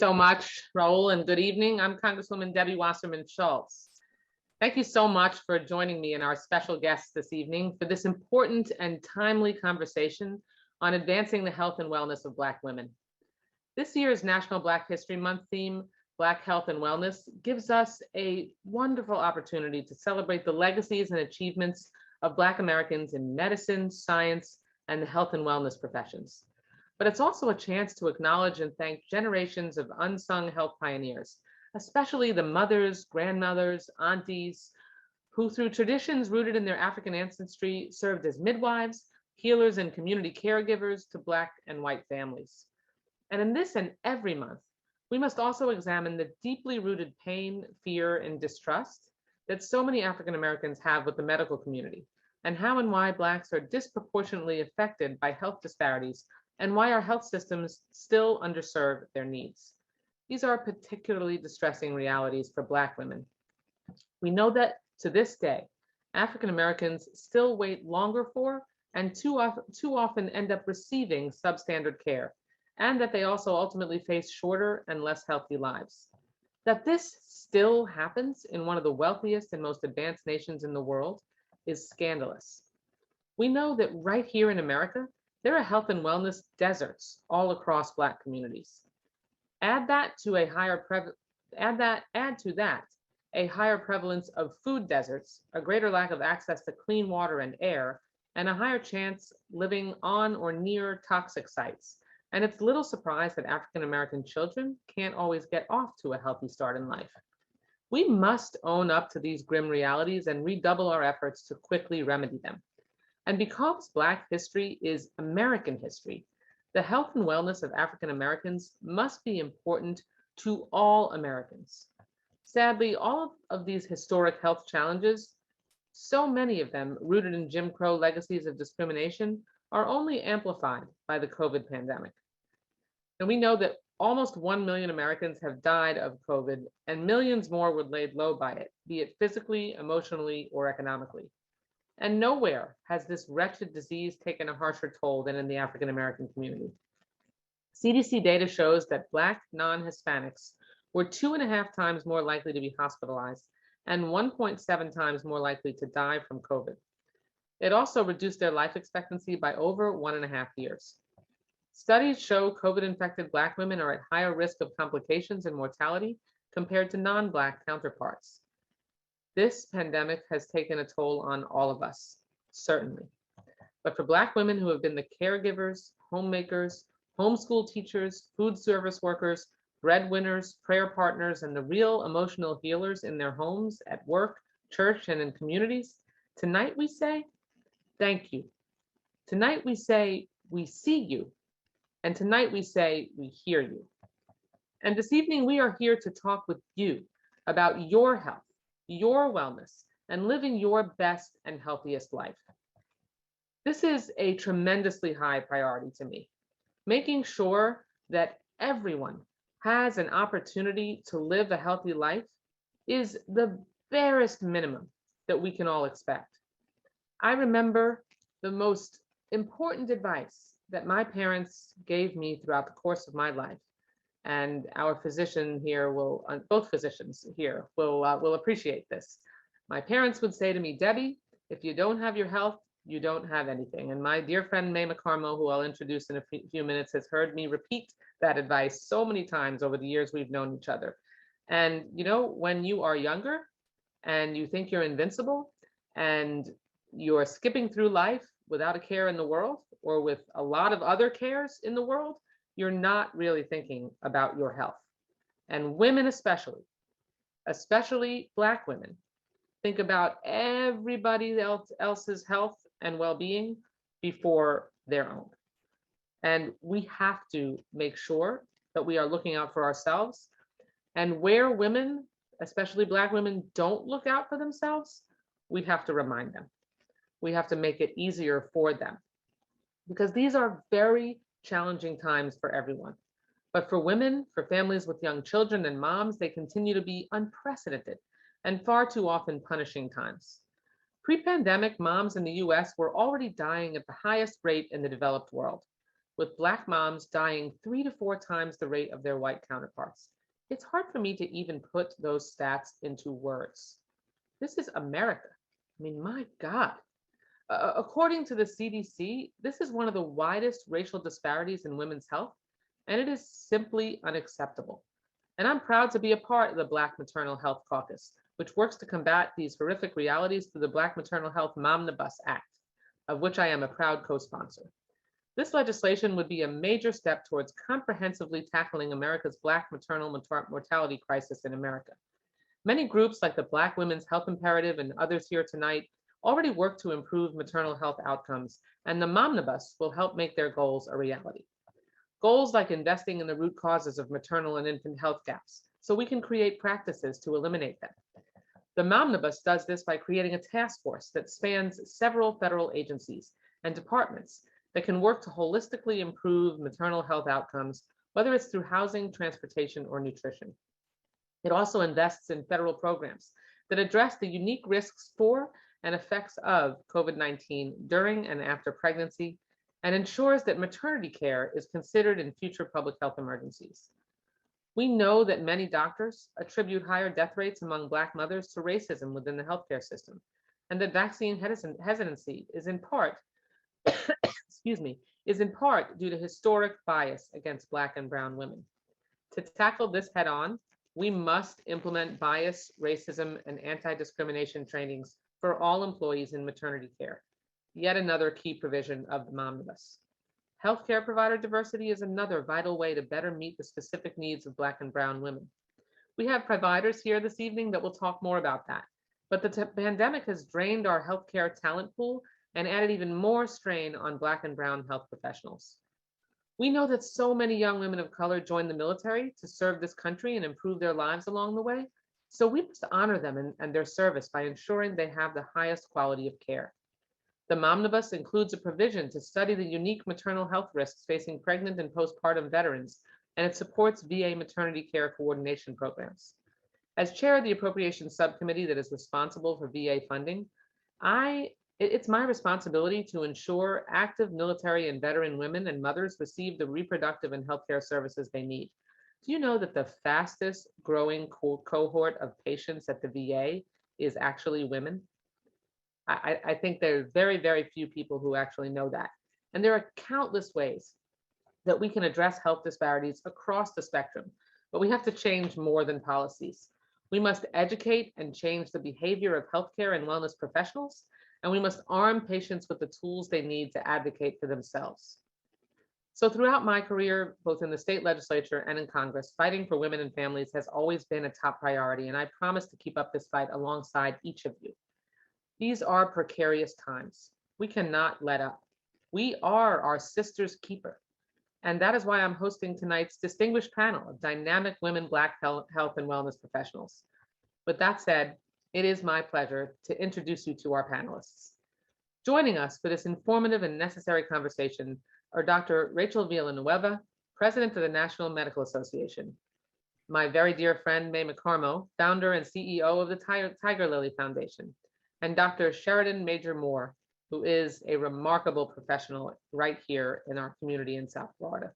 So much, Raul, and good evening. I'm Congresswoman Debbie Wasserman Schultz. Thank you so much for joining me and our special guests this evening for this important and timely conversation on advancing the health and wellness of Black women. This year's National Black History Month theme, Black Health and Wellness, gives us a wonderful opportunity to celebrate the legacies and achievements of Black Americans in medicine, science, and the health and wellness professions. But it's also a chance to acknowledge and thank generations of unsung health pioneers, especially the mothers, grandmothers, aunties, who through traditions rooted in their African ancestry served as midwives, healers, and community caregivers to Black and white families. And in this and every month, we must also examine the deeply rooted pain, fear, and distrust that so many African Americans have with the medical community, and how and why Blacks are disproportionately affected by health disparities and why our health systems still underserve their needs. These are particularly distressing realities for Black women. We know that to this day, African Americans still wait longer for and too often end up receiving substandard care, and that they also ultimately face shorter and less healthy lives. That this still happens in one of the wealthiest and most advanced nations in the world is scandalous. We know that right here in America, there are health and wellness deserts all across Black communities. Add to that a higher prevalence of food deserts, a greater lack of access to clean water and air, and a higher chance living on or near toxic sites. And it's little surprise that African American children can't always get off to a healthy start in life. We must own up to these grim realities and redouble our efforts to quickly remedy them. And because Black history is American history, the health and wellness of African Americans must be important to all Americans. Sadly, all of these historic health challenges, so many of them rooted in Jim Crow legacies of discrimination, are only amplified by the COVID pandemic. And we know that almost 1 million Americans have died of COVID, and millions more were laid low by it, be it physically, emotionally, or economically. And nowhere has this wretched disease taken a harsher toll than in the African American community. CDC data shows that Black non-Hispanics were 2.5 times more likely to be hospitalized and 1.7 times more likely to die from COVID. It also reduced their life expectancy by over 1.5 years. Studies show COVID-infected Black women are at higher risk of complications and mortality compared to non-Black counterparts. This pandemic has taken a toll on all of us, certainly. But for Black women who have been the caregivers, homemakers, homeschool teachers, food service workers, breadwinners, prayer partners, and the real emotional healers in their homes, at work, church, and in communities, tonight we say, thank you. Tonight we say, we see you. And tonight we say, we hear you. And this evening we are here to talk with you about your health, your wellness, and living your best and healthiest life. This is a tremendously high priority to me, making sure that everyone has an opportunity to live a healthy life is the barest minimum that we can all expect. I remember the most important advice that my parents gave me throughout the course of my life. And our physician here will, both physicians here will appreciate this. My parents would say to me, Debbie, if you don't have your health, you don't have anything. And my dear friend Maimah Karmo, who I'll introduce in a few minutes, has heard me repeat that advice so many times over the years we've known each other. And you know, when you are younger and you think you're invincible and you're skipping through life without a care in the world or with a lot of other cares in the world, you're not really thinking about your health. And women especially Black women, think about everybody else's health and well-being before their own. And we have to make sure that we are looking out for ourselves. And where women, especially Black women, don't look out for themselves, we have to remind them. We have to make it easier for them. Because these are very challenging times for everyone. But for women, for families with young children and moms, they continue to be unprecedented and far too often punishing times. Pre-pandemic, moms in the US were already dying at the highest rate in the developed world, with Black moms dying 3 to 4 times the rate of their white counterparts. It's hard for me to even put those stats into words. This is America. I mean, my God. According to the CDC, this is one of the widest racial disparities in women's health, and it is simply unacceptable. And I'm proud to be a part of the Black Maternal Health Caucus, which works to combat these horrific realities through the Black Maternal Health Momnibus Act, of which I am a proud co-sponsor. This legislation would be a major step towards comprehensively tackling America's Black maternal mortality crisis in America. Many groups like the Black Women's Health Imperative and others here tonight already work to improve maternal health outcomes, and the Momnibus will help make their goals a reality. Goals like investing in the root causes of maternal and infant health gaps, so we can create practices to eliminate them. The Momnibus does this by creating a task force that spans several federal agencies and departments that can work to holistically improve maternal health outcomes, whether it's through housing, transportation, or nutrition. It also invests in federal programs that address the unique risks for and effects of COVID-19 during and after pregnancy, and ensures that maternity care is considered in future public health emergencies. We know that many doctors attribute higher death rates among Black mothers to racism within the healthcare system, and that vaccine hesitancy is in part, is in part due to historic bias against Black and brown women. To tackle this head on, we must implement bias, racism, and anti-discrimination trainings for all employees in maternity care, yet another key provision of the Momnibus. Healthcare provider diversity is another vital way to better meet the specific needs of Black and brown women. We have providers here this evening that will talk more about that, but the pandemic has drained our healthcare talent pool and added even more strain on Black and brown health professionals. We know that so many young women of color join the military to serve this country and improve their lives along the way, so we must honor them and their service by ensuring they have the highest quality of care. The Momnibus includes a provision to study the unique maternal health risks facing pregnant and postpartum veterans, and it supports VA maternity care coordination programs. As chair of the appropriations subcommittee that is responsible for VA funding, it's my responsibility to ensure active military and veteran women and mothers receive the reproductive and healthcare services they need. Do you know that the fastest growing cohort of patients at the VA is actually women? I think there are very, very few people who actually know that. And there are countless ways that we can address health disparities across the spectrum, but we have to change more than policies. We must educate and change the behavior of healthcare and wellness professionals, and we must arm patients with the tools they need to advocate for themselves. So throughout my career, both in the state legislature and in Congress, fighting for women and families has always been a top priority, and I promise to keep up this fight alongside each of you. These are precarious times. We cannot let up. We are our sister's keeper. And that is why I'm hosting tonight's distinguished panel of dynamic women Black health and wellness professionals. With that said, it is my pleasure to introduce you to our panelists. Joining us for this informative and necessary conversation are Dr. Rachel Villanueva, President of the National Medical Association, my very dear friend, Maimah Karmo, founder and CEO of the Tiger Lily Foundation, and Dr. Sheridan Major-Moore, who is a remarkable professional right here in our community in South Florida.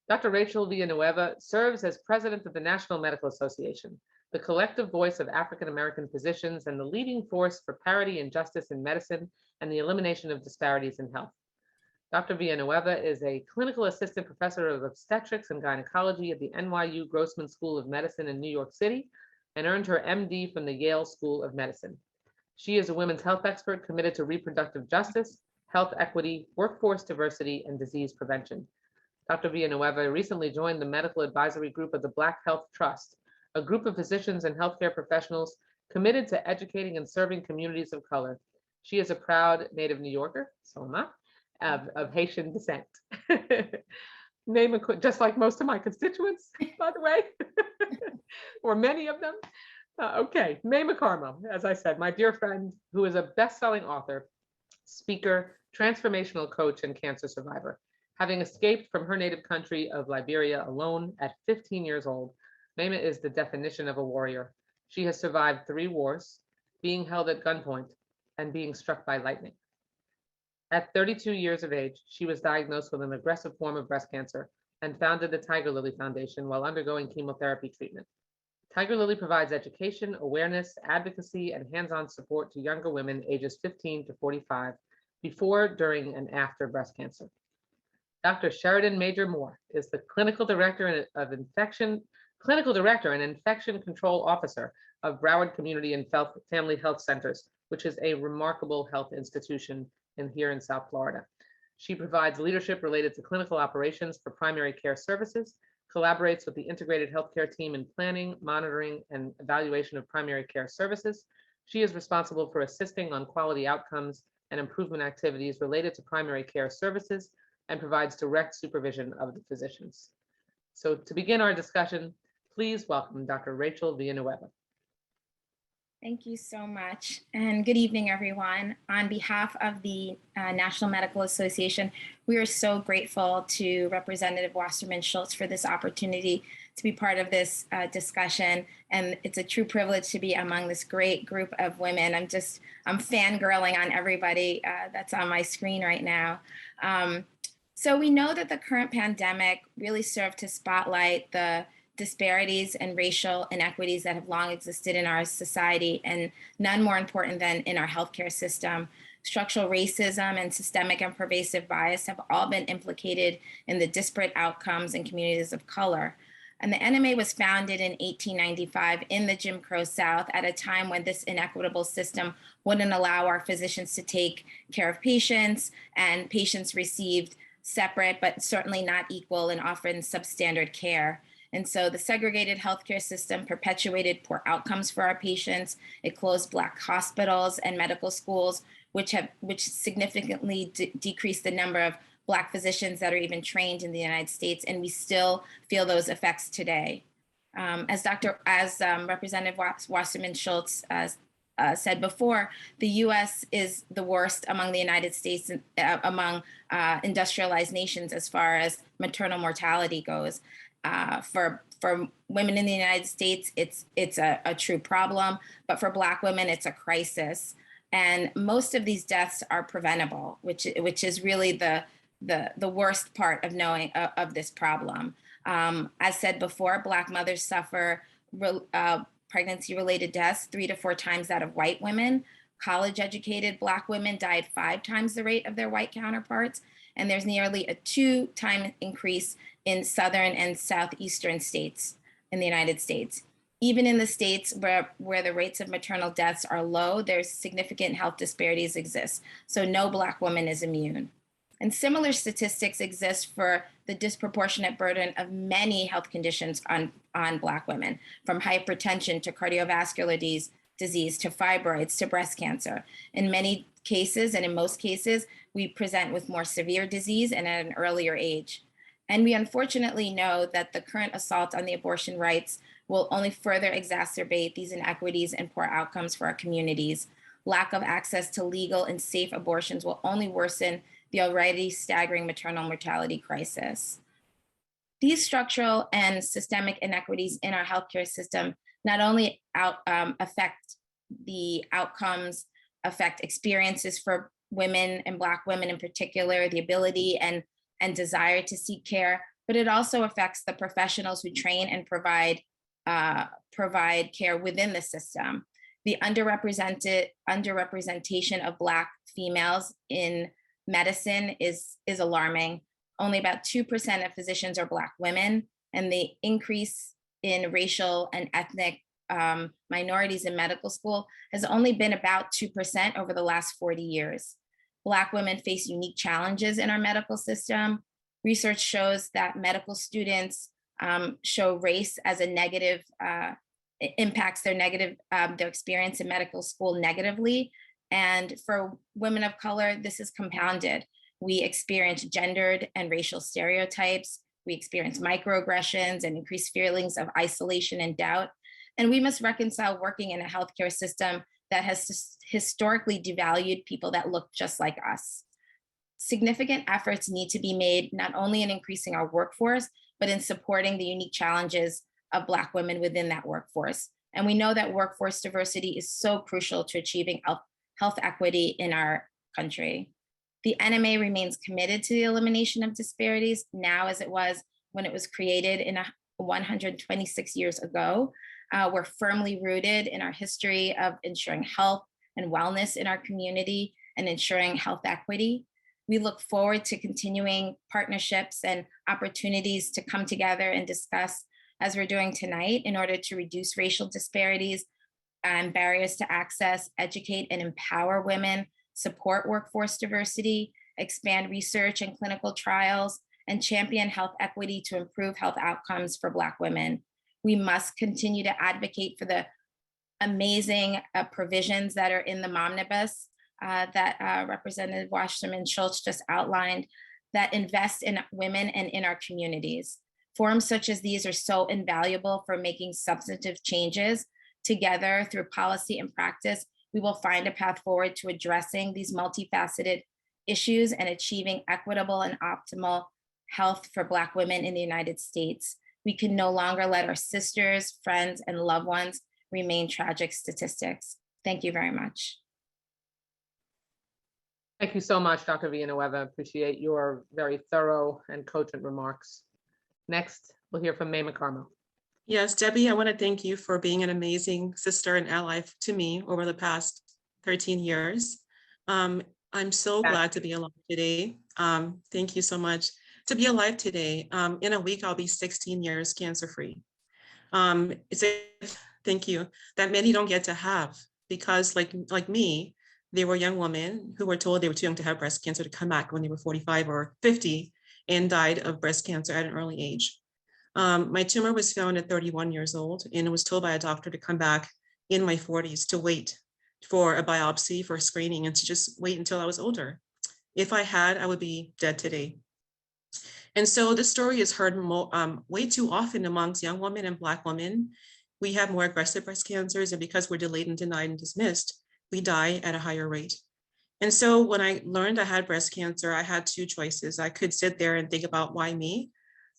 Dr. Rachel Villanueva serves as president of the National Medical Association, the collective voice of African-American physicians and the leading force for parity and justice in medicine and the elimination of disparities in health. Dr. Villanueva is a clinical assistant professor of obstetrics and gynecology at the NYU Grossman School of Medicine in New York City and earned her MD from the Yale School of Medicine. She is a women's health expert committed to reproductive justice, health equity, workforce diversity, and disease prevention. Dr. Villanueva recently joined the medical advisory group of the Black Health Trust, a group of physicians and healthcare professionals committed to educating and serving communities of color. She is a proud native New Yorker, so am I, of Haitian descent. Just like most of my constituents, by the way, or many of them. Okay, Maimah Karmo, as I said, my dear friend, who is a best-selling author, speaker, transformational coach, and cancer survivor. Having escaped from her native country of Liberia alone at 15 years old, Maimah is the definition of a warrior. She has survived 3 wars, being held at gunpoint, and being struck by lightning. At 32 years of age, she was diagnosed with an aggressive form of breast cancer and founded the Tiger Lily Foundation while undergoing chemotherapy treatment. Tiger Lily provides education, awareness, advocacy, and hands-on support to younger women ages 15 to 45 before, during, and after breast cancer. Dr. Sheridan Major-Moore is the clinical director and infection control officer of Broward Community and Family Health Centers, which is a remarkable health institution here in South Florida. She provides leadership related to clinical operations for primary care services, collaborates with the integrated healthcare team in planning, monitoring, and evaluation of primary care services. She is responsible for assisting on quality outcomes and improvement activities related to primary care services and provides direct supervision of the physicians. So to begin our discussion, please welcome Dr. Rachel Villanueva. Thank you so much, and good evening, everyone. On behalf of the National Medical Association, we are so grateful to Representative Wasserman Schultz for this opportunity to be part of this discussion, and it's a true privilege to be among this great group of women. I'm fangirling on everybody that's on my screen right now. So we know that the current pandemic really served to spotlight the disparities and racial inequities that have long existed in our society, and none more important than in our healthcare system. Structural racism and systemic and pervasive bias have all been implicated in the disparate outcomes in communities of color. And the NMA was founded in 1895 in the Jim Crow South at a time when this inequitable system wouldn't allow our physicians to take care of patients, and patients received separate but certainly not equal and often substandard care. And so the segregated healthcare system perpetuated poor outcomes for our patients. It closed Black hospitals and medical schools, which significantly decreased the number of Black physicians that are even trained in the United States, and we still feel those effects today. As Representative Wasserman Schultz said before, the U.S. is the worst among the United States, among industrialized nations as far as maternal mortality goes. For women in the United States, it's a true problem, but for Black women, it's a crisis. And most of these deaths are preventable, which is really the worst part of knowing of this problem. As said before, Black mothers suffer pregnancy-related deaths 3 to 4 times that of white women. College-educated Black women died 5 times the rate of their white counterparts, and there's nearly a 2-time increase in southern and southeastern states in the United States. Even in the states where the rates of maternal deaths are low, there's significant health disparities exist. So no Black woman is immune. And similar statistics exist for the disproportionate burden of many health conditions on Black women, from hypertension to cardiovascular disease to fibroids to breast cancer. In many cases, and in most cases, we present with more severe disease and at an earlier age. And we unfortunately know that the current assault on the abortion rights will only further exacerbate these inequities and poor outcomes for our communities. Lack of access to legal and safe abortions will only worsen the already staggering maternal mortality crisis. These structural and systemic inequities in our healthcare system not only affect the outcomes, affect experiences for women and Black women in particular, the ability and desire to seek care, but it also affects the professionals who train and provide care within the system. The underrepresentation of Black females in medicine is alarming. Only about 2% of physicians are Black women, and the increase in racial and ethnic minorities in medical school has only been about 2% over the last 40 years. Black women face unique challenges in our medical system. Research shows that medical students show race as a negative, impacts their experience in medical school negatively. And for women of color, this is compounded. We experience gendered and racial stereotypes. We experience microaggressions and increased feelings of isolation and doubt. And we must reconcile working in a healthcare system that has historically devalued people that look just like us. Significant efforts need to be made not only in increasing our workforce, but in supporting the unique challenges of Black women within that workforce. And we know that workforce diversity is so crucial to achieving health equity in our country. The NMA remains committed to the elimination of disparities now as it was when it was created in 126 years ago. We're firmly rooted in our history of ensuring health and wellness in our community and ensuring health equity. We look forward to continuing partnerships and opportunities to come together and discuss, as we're doing tonight, in order to reduce racial disparities and barriers to access, educate and empower women, support workforce diversity, expand research and clinical trials, and champion health equity to improve health outcomes for Black women. We must continue to advocate for the amazing provisions that are in the Momnibus that Representative Wasserman Schultz just outlined that invest in women and in our communities. Forums such as these are so invaluable for making substantive changes. Together through policy and practice, we will find a path forward to addressing these multifaceted issues and achieving equitable and optimal health for Black women in the United States. We can no longer let our sisters, friends, and loved ones remain tragic statistics. Thank you very much. Thank you so much, Dr. Villanueva. Appreciate your very thorough and cogent remarks. Next, we'll hear from Maimah Karmel. Yes, Debbie, I want to thank you for being an amazing sister and ally to me over the past 13 years. I'm so glad to be alive today. Thank you so much. To be alive today, in a week, I'll be 16 years cancer-free. It's a thank you that many don't get to have because like me, they were young women who were told they were too young to have breast cancer to come back when they were 45 or 50 and died of breast cancer at an early age. My tumor was found at 31 years old and was told by a doctor to come back in my 40s to wait for a biopsy, for screening, and to just wait until I was older. If I had, I would be dead today. And so this story is heard way too often amongst young women and Black women. We have more aggressive breast cancers, and because we're delayed and denied and dismissed, we die at a higher rate. And so when I learned I had breast cancer, I had two choices. I could sit there and think about why me,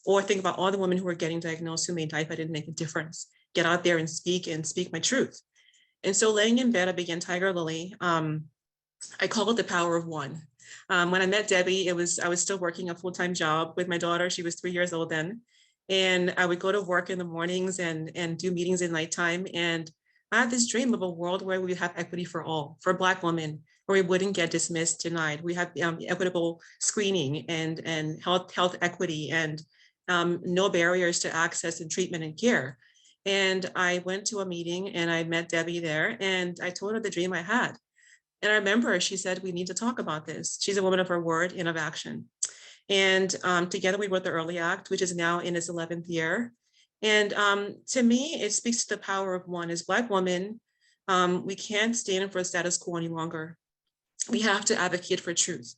or think about all the women who were getting diagnosed who may die if I didn't make a difference, get out there and speak my truth. And so laying in bed, I began Tiger Lily. I call it the power of one. When I met Debbie, I was still working a full-time job with my daughter. She was 3 years old then. And I would go to work in the mornings and do meetings at nighttime. And I had this dream of a world where we would have equity for all, for Black women, where we wouldn't get dismissed, denied. We have equitable screening and health equity and no barriers to access and treatment and care. And I went to a meeting and I met Debbie there and I told her the dream I had. And I remember she said, we need to talk about this. She's a woman of her word and of action. And together we wrote the Early Act, which is now in its 11th year. And to me, it speaks to the power of one. As Black women, we can't stand for a status quo any longer. We have to advocate for truth.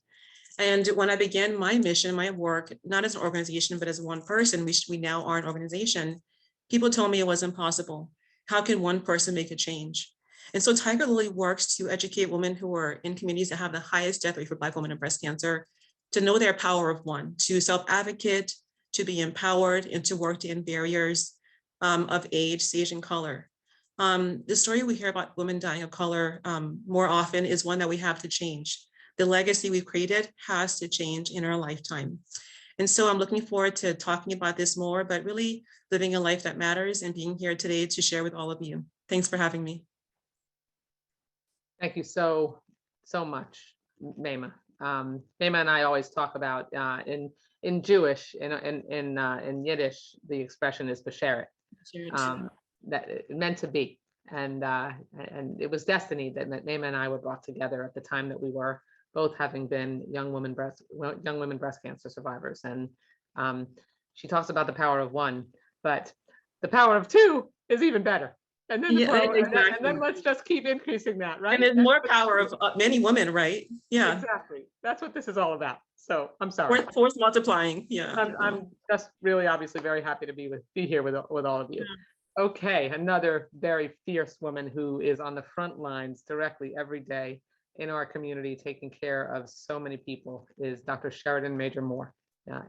And when I began my mission, my work, not as an organization, but as one person, we now are an organization, people told me it wasn't possible. How can one person make a change? And so Tiger Lily works to educate women who are in communities that have the highest death rate for Black women and breast cancer, to know their power of one, to self-advocate, to be empowered, and to work to end barriers of age, stage, and color. The story we hear about women dying of color more often is one that we have to change. The legacy we've created has to change in our lifetime. And so I'm looking forward to talking about this more, but really living a life that matters and being here today to share with all of you. Thanks for having me. Thank you so much, Maimah. Maimah and I always talk about in Jewish, in Yiddish, the expression is b'sheret, that it meant to be, and it was destiny that Maimah and I were brought together at the time that we were both having been young women breast cancer survivors. And she talks about the power of one, but the power of two is even better. And then, exactly. and then let's just keep increasing that, right? And there's more power of many women, right? Yeah. Exactly. That's what this is all about. So I'm sorry. Force multiplying. Yeah. I'm just really obviously very happy to be here with all of you. Yeah. Okay, another very fierce woman who is on the front lines directly every day in our community, taking care of so many people, is Dr. Sheridan Major-Moore.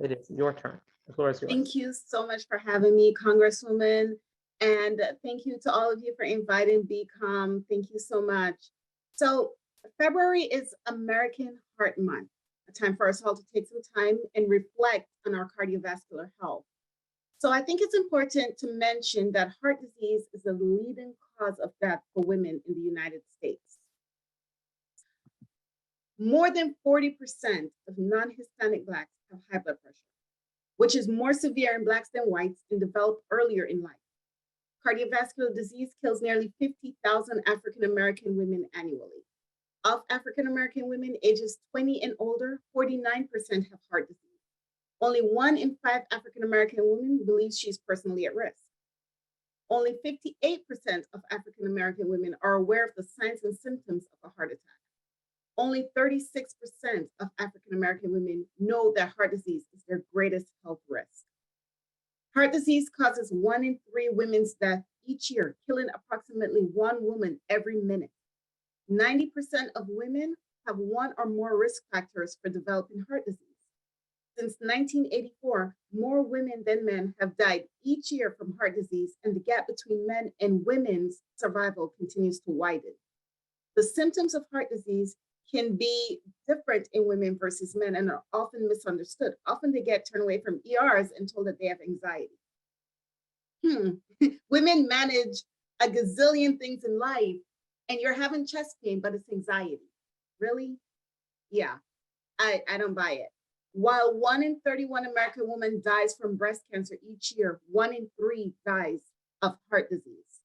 It is your turn. The floor is yours. Thank you so much for having me, Congresswoman. And thank you to all of you for inviting BCOM. Thank you so much. So February is American Heart Month. a time for us all to take some time and reflect on our cardiovascular health. So I think it's important to mention that heart disease is the leading cause of death for women in the United States. More than 40% of non-Hispanic Blacks have high blood pressure, which is more severe in Blacks than whites and developed earlier in life. Cardiovascular disease kills nearly 50,000 African-American women annually. Of African-American women ages 20 and older, 49% have heart disease. Only 1 in 5 African-American women believes she's personally at risk. Only 58% of African-American women are aware of the signs and symptoms of a heart attack. Only 36% of African-American women know that heart disease is their greatest health risk. Heart disease causes 1 in 3 women's death each year, killing approximately 1 woman every minute. 90% of women have 1 or more risk factors for developing heart disease. Since 1984, more women than men have died each year from heart disease, and the gap between men and women's survival continues to widen. The symptoms of heart disease can be different in women versus men and are often misunderstood. Often they get turned away from ERs and told that they have anxiety. Women manage a gazillion things in life, and you're having chest pain, but it's anxiety. Really? Yeah, I don't buy it. While 1 in 31 American women dies from breast cancer each year, 1 in 3 dies of heart disease.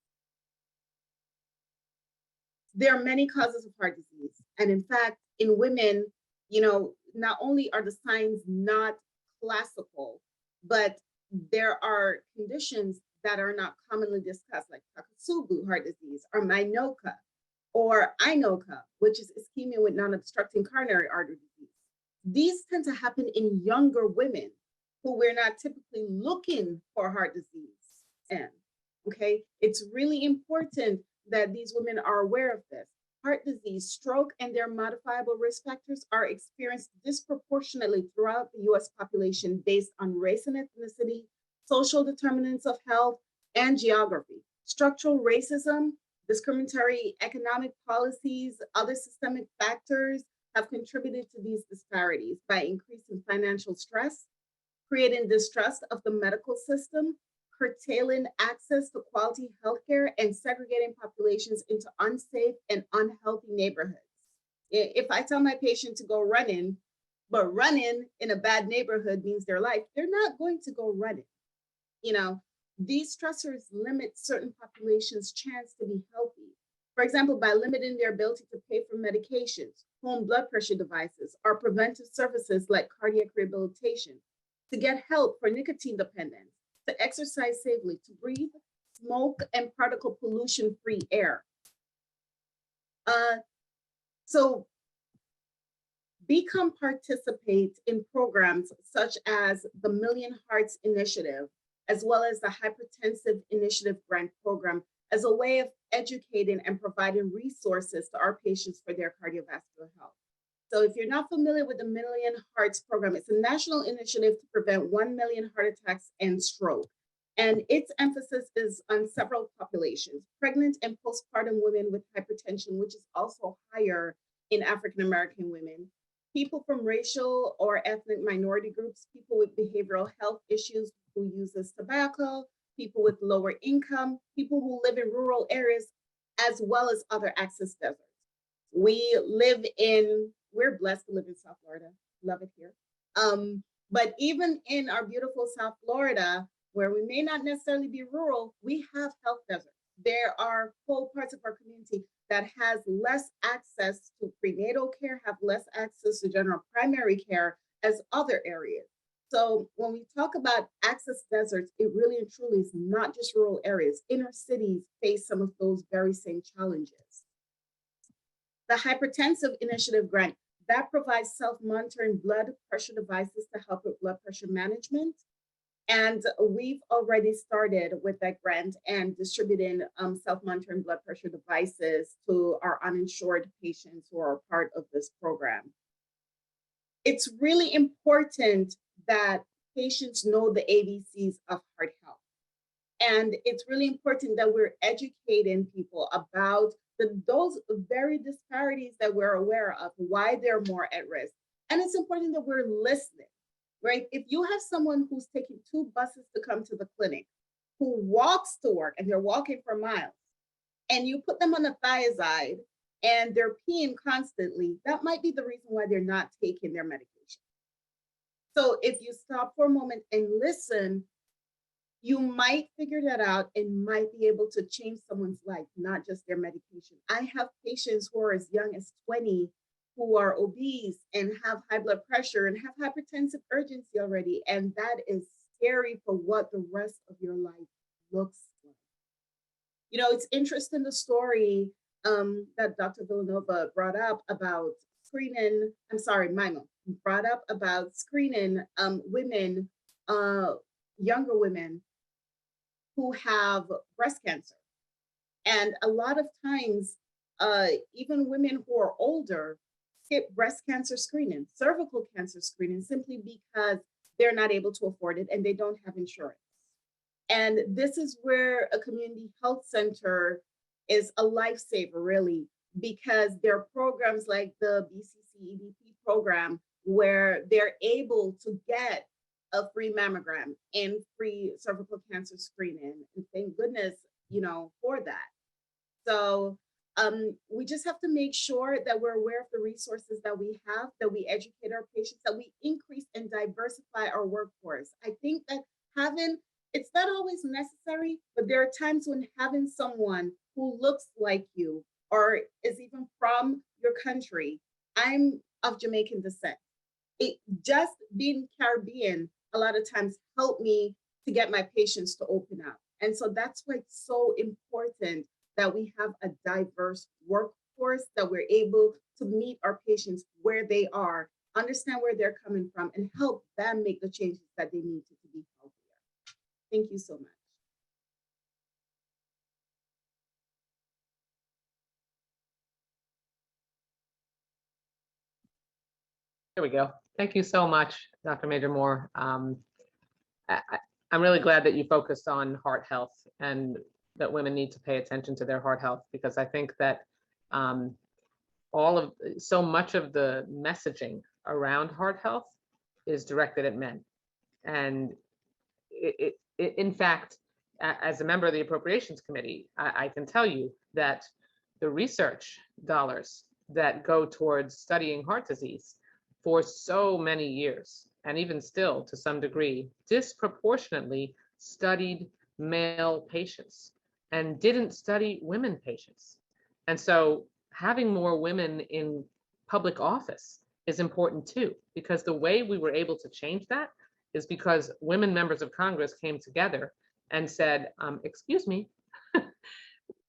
There are many causes of heart disease. And in fact, in women, not only are the signs not classical, but there are conditions that are not commonly discussed, like Takotsubo heart disease, or Minoka, or Inoka, which is ischemia with non-obstructing coronary artery disease. These tend to happen in younger women who we're not typically looking for heart disease in, okay? It's really important that these women are aware of this. Heart disease, stroke, and their modifiable risk factors are experienced disproportionately throughout the US population based on race and ethnicity, social determinants of health, and geography. Structural racism, discriminatory economic policies, other systemic factors have contributed to these disparities by increasing financial stress, creating distrust of the medical system, curtailing access to quality healthcare, and segregating populations into unsafe and unhealthy neighborhoods. If I tell my patient to go running, but running in a bad neighborhood means their life, they're not going to go running. These stressors limit certain populations' chance to be healthy. For example, by limiting their ability to pay for medications, home blood pressure devices, or preventive services like cardiac rehabilitation, to get help for nicotine dependence, to exercise safely, to breathe smoke and particle pollution-free air. So participate in programs such as the Million Hearts Initiative, as well as the Hypertensive Initiative Grant Program, as a way of educating and providing resources to our patients for their cardiovascular health. So if you're not familiar with the Million Hearts Program, it's a national initiative to prevent 1 million heart attacks and stroke. And its emphasis is on several populations: pregnant and postpartum women with hypertension, which is also higher in African-American women, people from racial or ethnic minority groups, people with behavioral health issues who uses tobacco, people with lower income, people who live in rural areas, as well as other access deserts. We're blessed to live in South Florida, love it here. But even in our beautiful South Florida, where we may not necessarily be rural, we have health deserts. There are whole parts of our community that has less access to prenatal care, have less access to general primary care as other areas. So when we talk about access deserts, it really and truly is not just rural areas. Inner cities face some of those very same challenges. The Hypertensive Initiative Grant, that provides self-monitoring blood pressure devices to help with blood pressure management. And we've already started with that grant and distributing self-monitoring blood pressure devices to our uninsured patients who are part of this program. It's really important that patients know the ABCs of heart health. And it's really important that we're educating people about those very disparities that we're aware of, why they're more at risk. And it's important that we're listening, right? If you have someone who's taking 2 buses to come to the clinic, who walks to work and they're walking for miles, and you put them on a thiazide and they're peeing constantly, that might be the reason why they're not taking their medication. So if you stop for a moment and listen, you might figure that out and might be able to change someone's life, not just their medication. I have patients who are as young as 20 who are obese and have high blood pressure and have hypertensive urgency already. And that is scary for what the rest of your life looks like. You know, it's interesting the story that Dr. Villanueva brought up about screening, Maimah brought up about screening women, younger women who have breast cancer. And a lot of times, even women who are older skip breast cancer screening, cervical cancer screening, simply because they're not able to afford it and they don't have insurance. And this is where a community health center is a lifesaver, really, because there are programs like the BCC EDP program where they're able to get a free mammogram and free cervical cancer screening. And thank goodness, you know, for that. So we just have to make sure that we're aware of the resources that we have, that we educate our patients, that we increase and diversify our workforce. I think that it's not always necessary, but there are times when having someone who looks like you or is even from your country. I'm of Jamaican descent. It just being Caribbean a lot of times helped me to get my patients to open up. And so that's why it's so important that we have a diverse workforce, that we're able to meet our patients where they are, understand where they're coming from, and help them make the changes that they need to be healthier. Thank you so much. There we go. Thank you so much, Dr. Major-Moore. I'm really glad that you focused on heart health and that women need to pay attention to their heart health, because I think that so much of the messaging around heart health is directed at men. And in fact, as a member of the Appropriations Committee, I can tell you that the research dollars that go towards studying heart disease for so many years, and even still to some degree, disproportionately studied male patients and didn't study women patients. And so having more women in public office is important too, because the way we were able to change that is because women members of Congress came together and said, excuse me,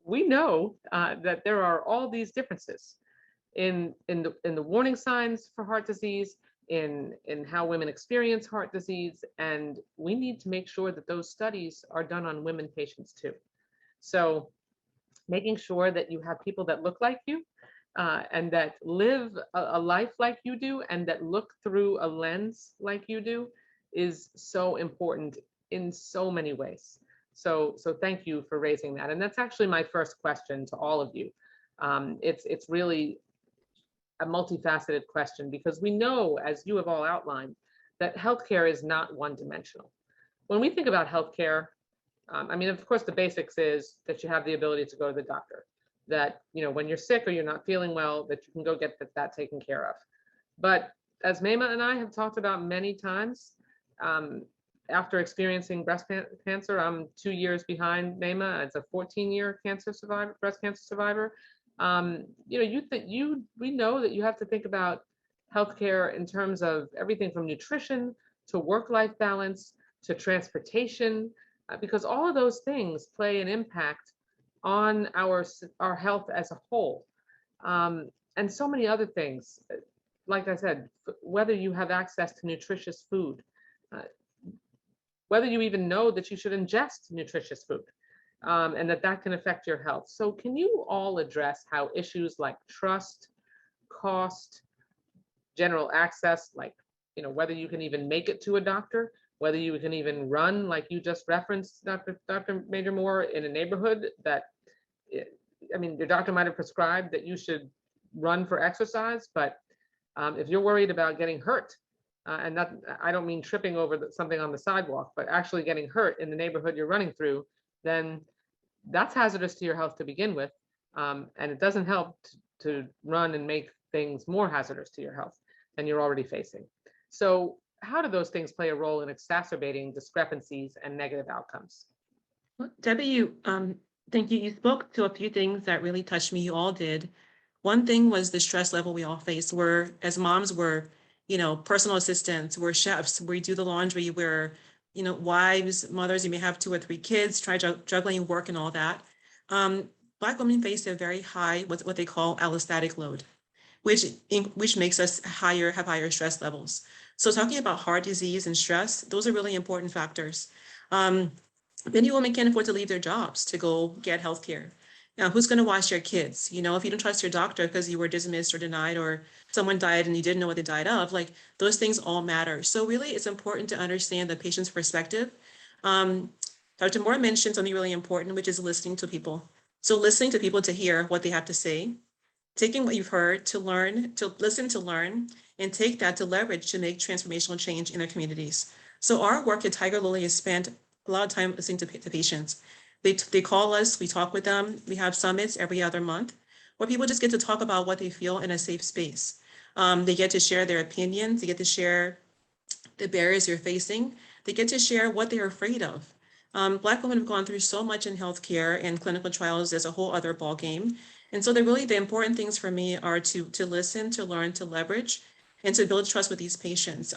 we know that there are all these differences in the warning signs for heart disease, in how women experience heart disease, and we need to make sure that those studies are done on women patients too. So making sure that you have people that look like you and that live a life like you do and that look through a lens like you do is so important in so many ways. So thank you for raising that. And that's actually my first question to all of you. It's really a multifaceted question, because we know, as you have all outlined, that healthcare is not one-dimensional. When we think about healthcare, I mean, of course, the basics is that you have the ability to go to the doctor, that, you know, when you're sick or you're not feeling well, that you can go get that taken care of. But as Maimah and I have talked about many times, after experiencing breast cancer, I'm 2 years behind Maimah as a 14-year breast cancer survivor. You know, we know that you have to think about healthcare in terms of everything from nutrition to work-life balance to transportation, because all of those things play an impact on our health as a whole, and so many other things. Like I said, whether you have access to nutritious food, whether you even know that you should ingest nutritious food. And that can affect your health. So can you all address how issues like trust, cost, general access, like, you know, whether you can even make it to a doctor, whether you can even run, like you just referenced, Dr. Major-Moore, in a neighborhood that, I mean, your doctor might have prescribed that you should run for exercise, but If you're worried about getting hurt, and that I don't mean tripping over something on the sidewalk, but actually getting hurt in the neighborhood you're running through, then that's hazardous to your health to begin with. And it doesn't help to run and make things more hazardous to your health than you're already facing. So how do those things play a role in exacerbating discrepancies and negative outcomes? Well, Debbie, thank you. You spoke to a few things that really touched me. You all did. One thing was the stress level we all face. We're, as moms, we're, personal assistants, we're chefs, we do the laundry, we're, wives, mothers, you may have 2 or 3 kids, juggling work and all that. Black women face a very high, what they call allostatic load, which makes us have higher stress levels. So talking about heart disease and stress, those are really important factors. Many women can't afford to leave their jobs to go get healthcare. Now, who's going to watch your kids? If you don't trust your doctor because you were dismissed or denied, or someone died and you didn't know what they died of, like those things all matter. So really, it's important to understand the patient's perspective. Dr. Moore mentioned something really important, which is listening to people. So listening to people to hear what they have to say, taking what you've heard to learn, to listen, to learn, and take that to leverage to make transformational change in their communities. So our work at Tiger Lily has spent a lot of time listening to patients. They call us, we talk with them. We have summits every other month where people just get to talk about what they feel in a safe space. They get to share their opinions. They get to share the barriers they're facing. They get to share what they're afraid of. Black women have gone through so much in healthcare and clinical trials. There's a whole other ballgame. And so the important things for me are to listen, to learn, to leverage, and to build trust with these patients.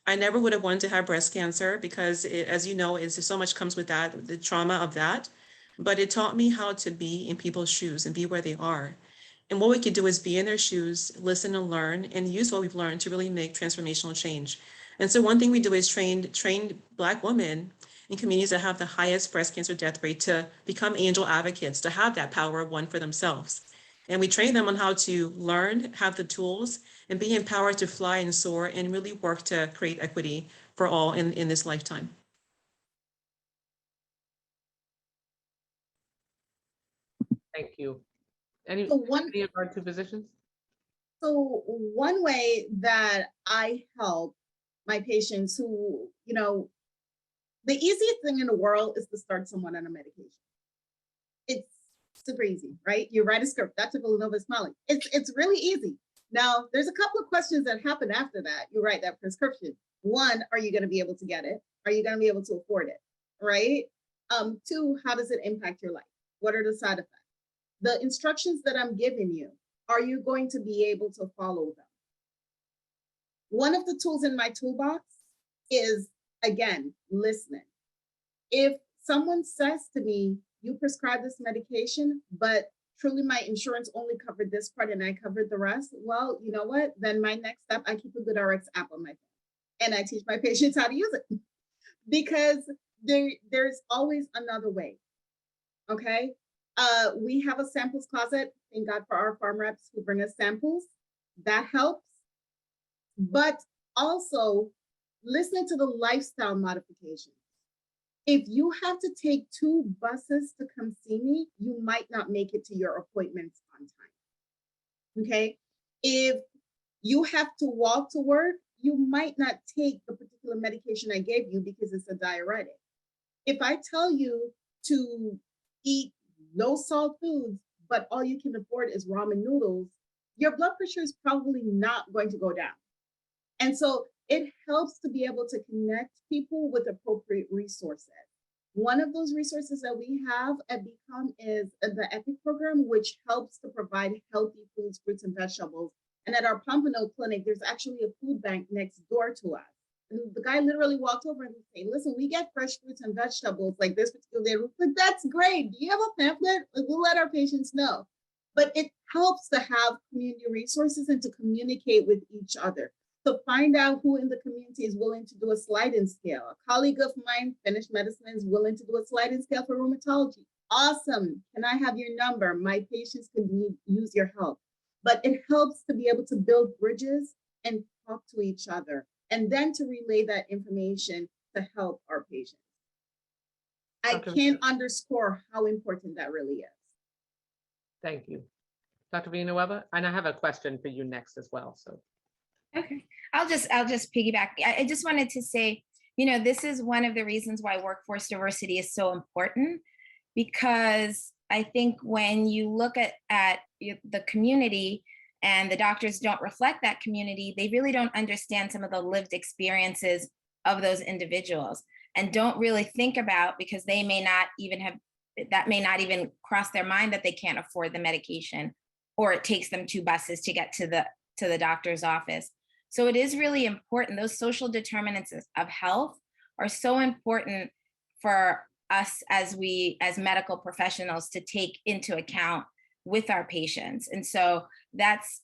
I never would have wanted to have breast cancer because, as you know, so much comes with that, the trauma of that. But it taught me how to be in people's shoes and be where they are. And what we could do is be in their shoes, listen and learn, and use what we've learned to really make transformational change. And so one thing we do is train Black women in communities that have the highest breast cancer death rate to become angel advocates, to have that power of one for themselves. And we train them on how to learn, have the tools, and be empowered to fly and soar and really work to create equity for all in this lifetime. Thank you. Any So of our 2 physicians? So one way that I help my patients who, the easiest thing in the world is to start someone on a medication. It's super easy, right? You write a script. Dr. Villanueva is smiling. It's really easy. Now, there's a couple of questions that happen after that. You write that prescription. 1, are you going to be able to get it? Are you going to be able to afford it? Right? 2, how does it impact your life? What are the side effects? The instructions that I'm giving you, are you going to be able to follow them? One of the tools in my toolbox is, again, listening. If someone says to me, you prescribe this medication, but truly my insurance only covered this part and I covered the rest, well, you know what? Then my next step, I keep a good RX app on my phone and I teach my patients how to use it because there's always another way, okay? We have a samples closet. Thank God for our farm reps who bring us samples. That helps. But also listen to the lifestyle modifications. If you have to take 2 buses to come see me, you might not make it to your appointments on time. Okay? If you have to walk to work, you might not take the particular medication I gave you because it's a diuretic. If I tell you to eat low salt foods, but all you can afford is ramen noodles, your blood pressure is probably not going to go down. And so it helps to be able to connect people with appropriate resources. One of those resources that we have at Become is the EPIC program, which helps to provide healthy foods, fruits, and vegetables. And at our Pompano clinic, there's actually a food bank next door to us. And the guy literally walked over and said, listen, we get fresh fruits and vegetables like this particular day. Like, that's great. Do you have a pamphlet? We'll let our patients know. But it helps to have community resources and to communicate with each other. So find out who in the community is willing to do a sliding scale. A colleague of mine, finished medicine, is willing to do a sliding scale for rheumatology. Awesome. Can I have your number? My patients can use your help. But it helps to be able to build bridges and talk to each other, and then to relay that information to help our patients. I can't underscore how important that really is. Thank you. Dr. Villanueva, and I have a question for you next as well. So, Okay, I'll just piggyback. I just wanted to say, this is one of the reasons why workforce diversity is so important, because I think when you look at the community and the doctors don't reflect that community, they really don't understand some of the lived experiences of those individuals and don't really think about, because they may not even have, that may not even cross their mind that they can't afford the medication, or it takes them 2 buses to get to the doctor's office. So it is really important. Those social determinants of health are so important for us as medical professionals to take into account with our patients. And so that's,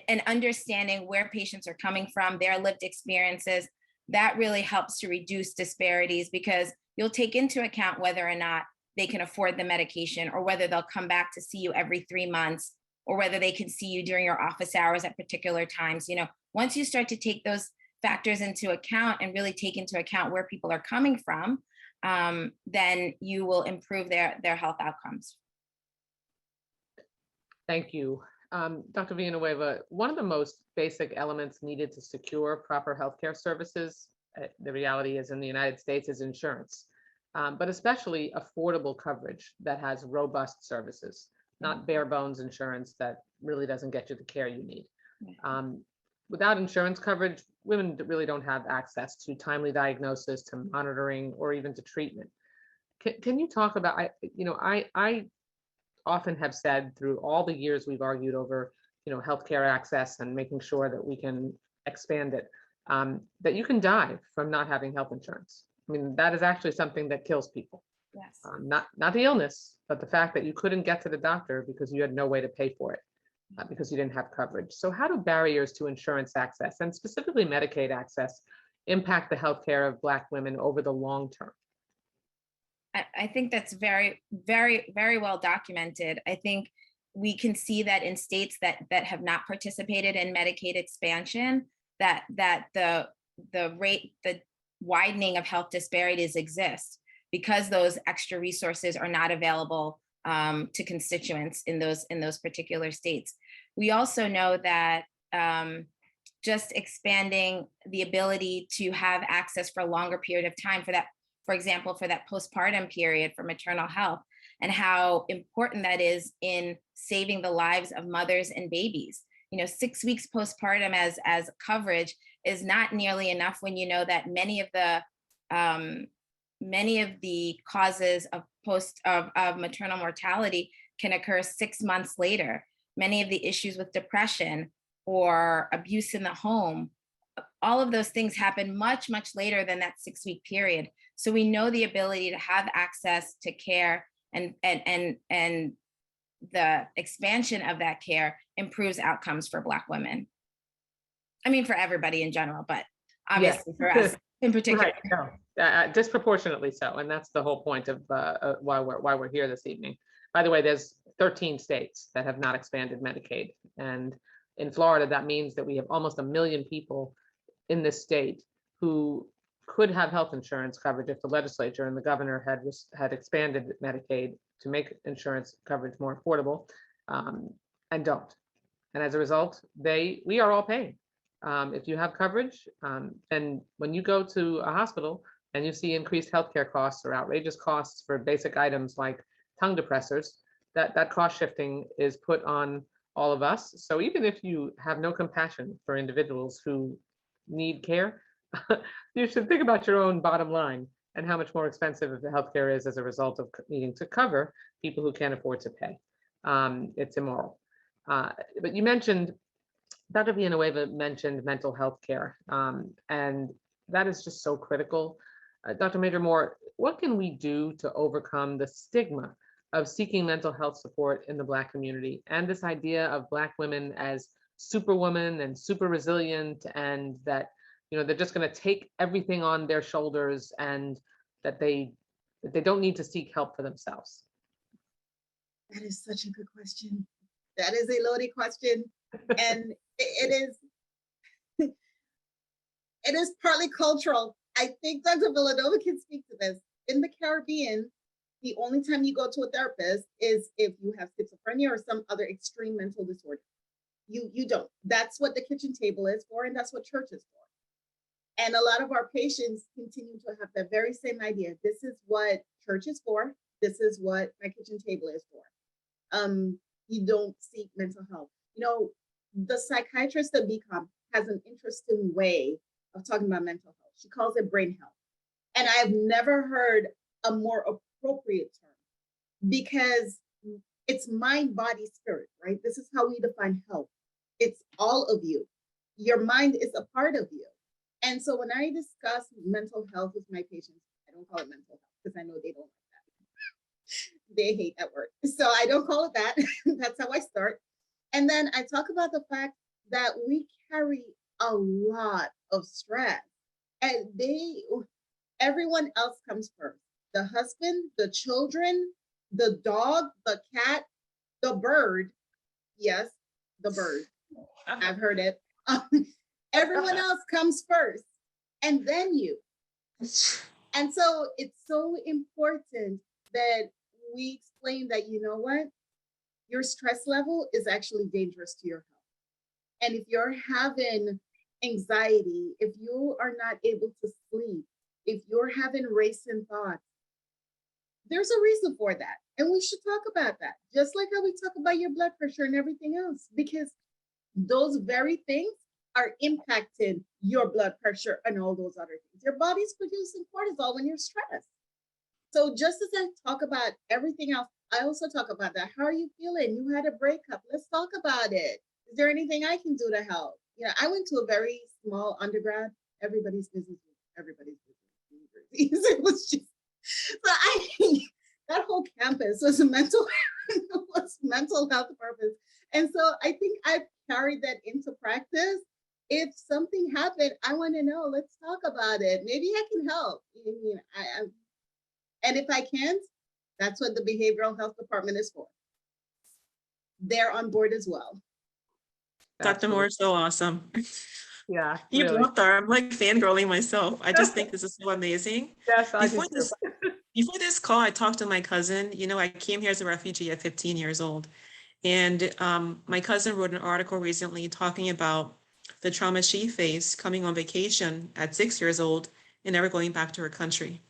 an understanding where patients are coming from, their lived experiences, that really helps to reduce disparities, because you'll take into account whether or not they can afford the medication, or whether they'll come back to see you every 3 months, or whether they can see you during your office hours at particular times. Once you start to take those factors into account and really take into account where people are coming from, then you will improve their health outcomes. thank you. Dr. Villanueva, one of the most basic elements needed to secure proper healthcare services, the reality is in the United States, is insurance, but especially affordable coverage that has robust services, not bare bones insurance that really doesn't get you the care you need. Without insurance coverage, women really don't have access to timely diagnosis, to monitoring, or even to treatment. Can you talk about, I often have said through all the years we've argued over, healthcare access and making sure that we can expand it, that you can die from not having health insurance. I mean, that is actually something that kills people. Yes. Not the illness, but the fact that you couldn't get to the doctor because you had no way to pay for it, because you didn't have coverage. So how do barriers to insurance access, and specifically Medicaid access, impact the healthcare of Black women over the long term? I think that's very, very, very well documented. I think we can see that in states that have not participated in Medicaid expansion, that the widening of health disparities exists, because those extra resources are not available to constituents in those particular states. We also know that just expanding the ability to have access for a longer period of time, for example, for that postpartum period for maternal health, and how important that is in saving the lives of mothers and babies. 6 weeks postpartum as coverage is not nearly enough when you know that many of the causes of maternal mortality can occur 6 months later. Many of the issues with depression or abuse in the home, all of those things happen much, much later than that 6-week period. So we know the ability to have access to care and the expansion of that care improves outcomes for Black women. I mean, for everybody in general, but obviously for us in particular. Right. No, disproportionately so, and that's the whole point of why we're here this evening. By the way, there's 13 states that have not expanded Medicaid, and in Florida, that means that we have almost 1 million people in this state who could have health insurance coverage if the legislature and the governor had expanded Medicaid to make insurance coverage more affordable, and don't. And as a result, we are all paying. If you have coverage, and when you go to a hospital and you see increased healthcare costs or outrageous costs for basic items like tongue depressors, that cost shifting is put on all of us. So even if you have no compassion for individuals who need care, you should think about your own bottom line and how much more expensive the healthcare is as a result of needing to cover people who can't afford to pay. It's immoral. But you mentioned, Dr. Villanueva mentioned mental health care, and that is just so critical. Dr. Major-Moore, what can we do to overcome the stigma of seeking mental health support in the Black community, and this idea of Black women as superwoman and super resilient, and that they're just going to take everything on their shoulders, and that they don't need to seek help for themselves? That is such a good question. That is a loaded question, and it is partly cultural. I think Dr. Villanueva can speak to this. In the Caribbean, The only time you go to a therapist is if you have schizophrenia or some other extreme mental disorder. You don't. That's what the kitchen table is for, and that's what church is for. And a lot of our patients continue to have that very same idea. This is what church is for. This is what my kitchen table is for. You don't seek mental health. You know, the psychiatrist at BCOM has an interesting way of talking about mental health. She calls it brain health. And I've never heard a more appropriate term, because it's mind, body, spirit, right? This is how we define health. It's all of you. Your mind is a part of you. And so when I discuss mental health with my patients, I don't call it mental health because I know they don't like that. They hate that word. So I don't call it that. That's how I start. And then I talk about the fact that we carry a lot of stress, and everyone else comes first. The husband, the children, the dog, the cat, the bird. Yes, the bird. I've heard it. Everyone else comes first, and then you. And so it's so important that we explain that, you know what, your stress level is actually dangerous to your health. And if you're having anxiety, if you are not able to sleep, if you're having racing thoughts, there's a reason for that. And we should talk about that, just like how we talk about your blood pressure and everything else, because those very things are impacting your blood pressure and all those other things. Your body's producing cortisol when you're stressed. So just as I talk about everything else, I also talk about that. How are you feeling? You had a breakup. Let's talk about it. Is there anything I can do to help? You know, I went to a very small undergrad. Everybody's business was everybody's business. It was just, so that whole campus was mental health purpose. And so I think I've carried that into practice. If something happened, I want to know, let's talk about it. Maybe I can help. I mean, and if I can't, that's what the behavioral health department is for. They're on board as well. Dr. Moore is so awesome. Yeah. You Really. both are. I'm like fangirling myself. I just think this is so amazing. Yes, I do Before too. before this call, I talked to my cousin. You know, I came here as a refugee at 15 years old. And my cousin wrote an article recently talking about the trauma she faced coming on vacation at 6 years old and never going back to her country.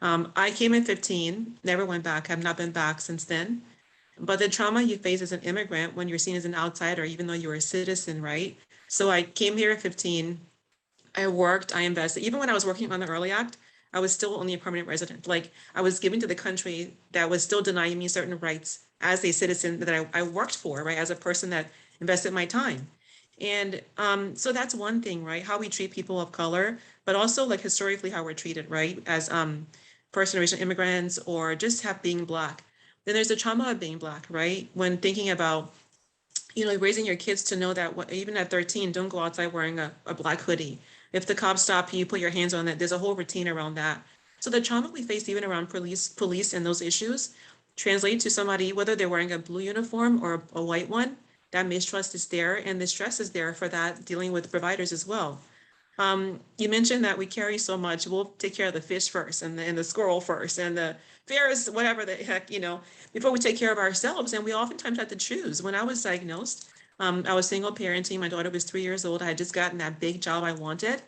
I came at 15, never went back, have not been back since then. But the trauma you face as an immigrant when you're seen as an outsider, even though you're a citizen, right? So I came here at 15, I worked, I invested. Even when I was working on the Early Act, I was still only a permanent resident. Like I was given to the country that was still denying me certain rights as a citizen that I worked for, right? As a person that invested my time. And so that's one thing, right? How we treat people of color, but also like historically how we're treated, right? As first generation immigrants or just being Black. Then there's the trauma of being Black, right? When thinking about, you know, raising your kids to know that even at 13, don't go outside wearing a Black hoodie. If the cops stop you, put your hands on it. There's a whole routine around that. So the trauma we face even around police and those issues translate to somebody, whether they're wearing a blue uniform or a white one, that mistrust is there, and the stress is there for that, dealing with providers as well. You mentioned that we carry so much. We'll take care of the fish first and the squirrel first and the ferrets, whatever the heck, you know, before we take care of ourselves. And we oftentimes have to choose. When I was diagnosed, I was single parenting. My daughter was 3 years old. I had just gotten that big job I wanted.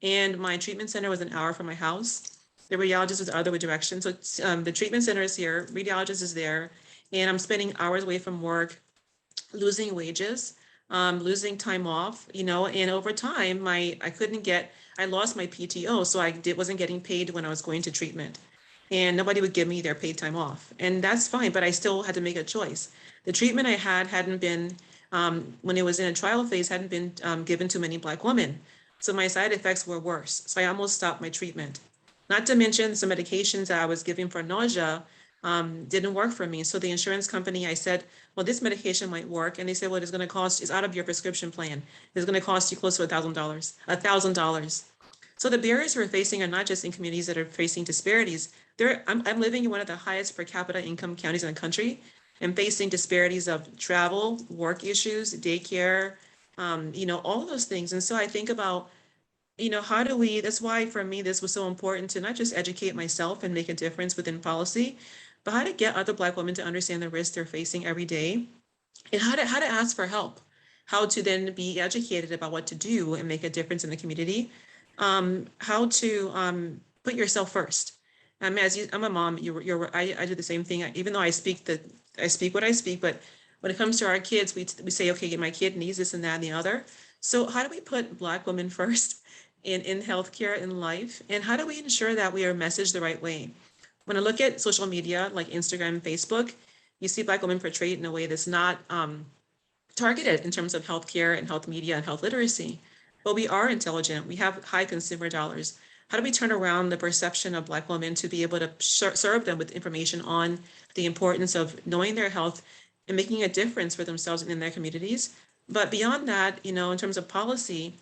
And my treatment center was an hour from my house. The radiologist was the other direction. So the treatment center is here, radiologist is there, and I'm spending hours away from work, losing wages, losing time off, you know, and over time, I lost my PTO, so wasn't getting paid when I was going to treatment. And nobody would give me their paid time off. And that's fine, but I still had to make a choice. The treatment I hadn't been, when it was in a trial phase, hadn't been given to many Black women. So my side effects were worse. So I almost stopped my treatment. Not to mention some medications that I was giving for nausea didn't work for me. So the insurance company, I said, well, this medication might work. And they said, well, it's out of your prescription plan. It's going to cost you close to $1,000. So the barriers we're facing are not just in communities that are facing disparities. I'm living in one of the highest per capita income counties in the country and facing disparities of travel, work issues, daycare, you know, all of those things. And so I think about, you know, that's why for me, this was so important to not just educate myself and make a difference within policy, but how to get other Black women to understand the risks they're facing every day, and how to ask for help, how to then be educated about what to do and make a difference in the community, how to put yourself first. As you, I'm a mom. I do the same thing. Even though I speak what I speak, but when it comes to our kids, we say, okay, my kid needs this and that and the other. So how do we put Black women first in healthcare, in life, and how do we ensure that we are messaged the right way? When I look at social media like Instagram and Facebook, you see Black women portrayed in a way that's not targeted in terms of healthcare and health media and health literacy. But we are intelligent. We have high consumer dollars. How do we turn around the perception of Black women to be able to serve them with information on the importance of knowing their health and making a difference for themselves and in their communities? But beyond that, in terms of policy,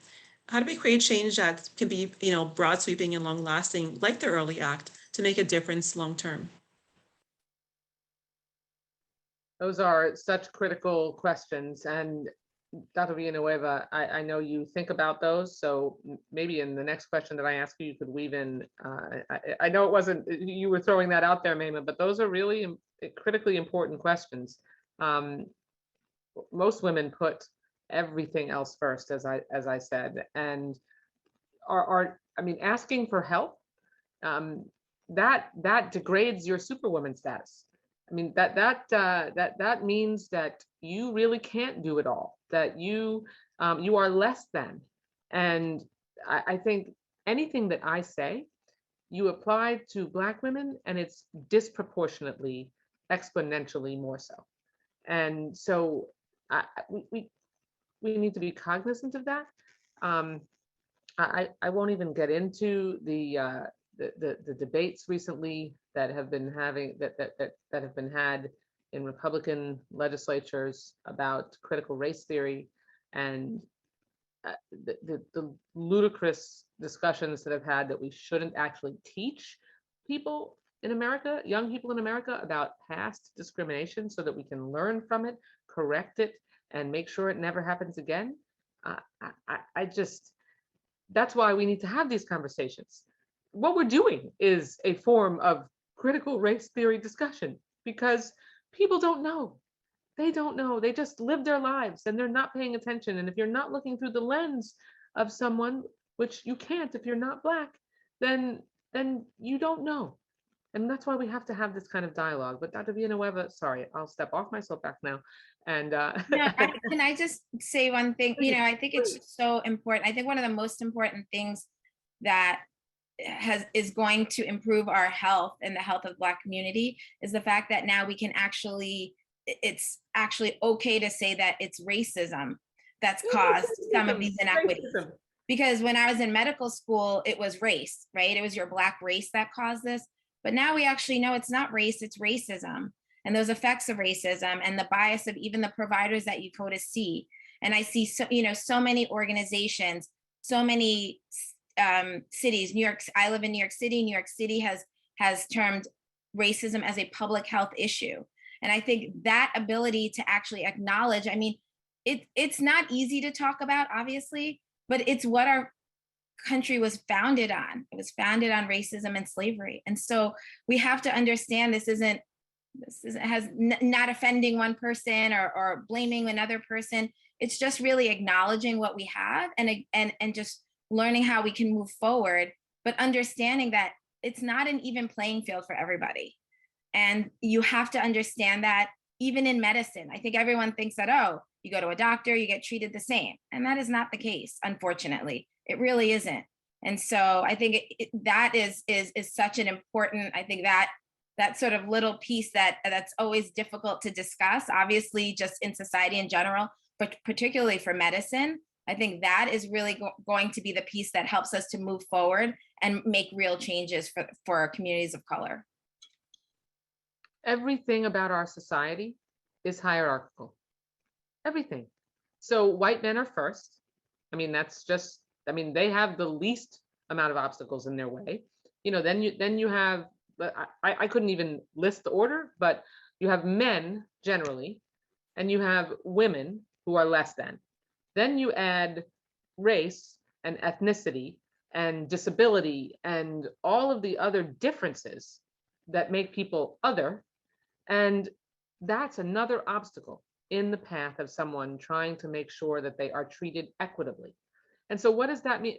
how do we create change that can be, broad sweeping and long lasting, like the Early Act, to make a difference long term? Those are such critical questions. And Dr. Villanueva, I know you think about those. So maybe in the next question that I ask you, you could weave in, I know it wasn't, you were throwing that out there, Maimah, but those are really critically important questions. Most women put everything else first, as I said, and I mean, asking for help, that degrades your superwoman status. I mean, that means that you really can't do it all, that you are less than. And I think anything that I say, you apply to Black women, and it's disproportionately, exponentially more so. And so we need to be cognizant of that. I won't even get into the debates recently that have been have been had in Republican legislatures about critical race theory, and the ludicrous discussions that have had that we shouldn't actually teach people in America, young people in America, about past discrimination so that we can learn from it, correct it, and make sure it never happens again. I just, that's why we need to have these conversations. What we're doing is a form of critical race theory discussion, because people don't know. They don't know. They just live their lives and they're not paying attention. And if you're not looking through the lens of someone, which you can't if you're not Black, then you don't know. And that's why we have to have this kind of dialogue. But Dr. Villanueva, sorry, I'll step off my soapbox now. And can I just say one thing? I think it's just so important. I think one of the most important things that is going to improve our health and the health of Black community is the fact that now we can it's actually okay to say that it's racism that's caused some of these inequities. Because when I was in medical school, it was race, right? It was your Black race that caused this. But now we actually know it's not race, it's racism. And those effects of racism and the bias of even the providers that you go to see. And I see so many organizations, so many cities. I live in New York City. New York City has termed racism as a public health issue. And I think that ability to actually acknowledge, I mean, it's not easy to talk about, obviously, but it's what our country was founded on. It was founded on racism and slavery. And so we have to understand this isn't not offending one person or blaming another person. It's just really acknowledging what we have and just learning how we can move forward, but understanding that it's not an even playing field for everybody. And you have to understand that even in medicine. I think everyone thinks that, oh, you go to a doctor, you get treated the same. And that is not the case, unfortunately. It really isn't. And so I think that is such an important, I think that sort of little piece that's always difficult to discuss, obviously just in society in general, but particularly for medicine. I think that is really going to be the piece that helps us to move forward and make real changes for our communities of color. Everything about our society is hierarchical. Everything. So white men are first. I mean, they have the least amount of obstacles in their way. Then you have, I couldn't even list the order, but you have men generally, and you have women who are less than. Then you add race and ethnicity and disability and all of the other differences that make people other, And that's another obstacle in the path of someone trying to make sure that they are treated equitably. And so what does that mean?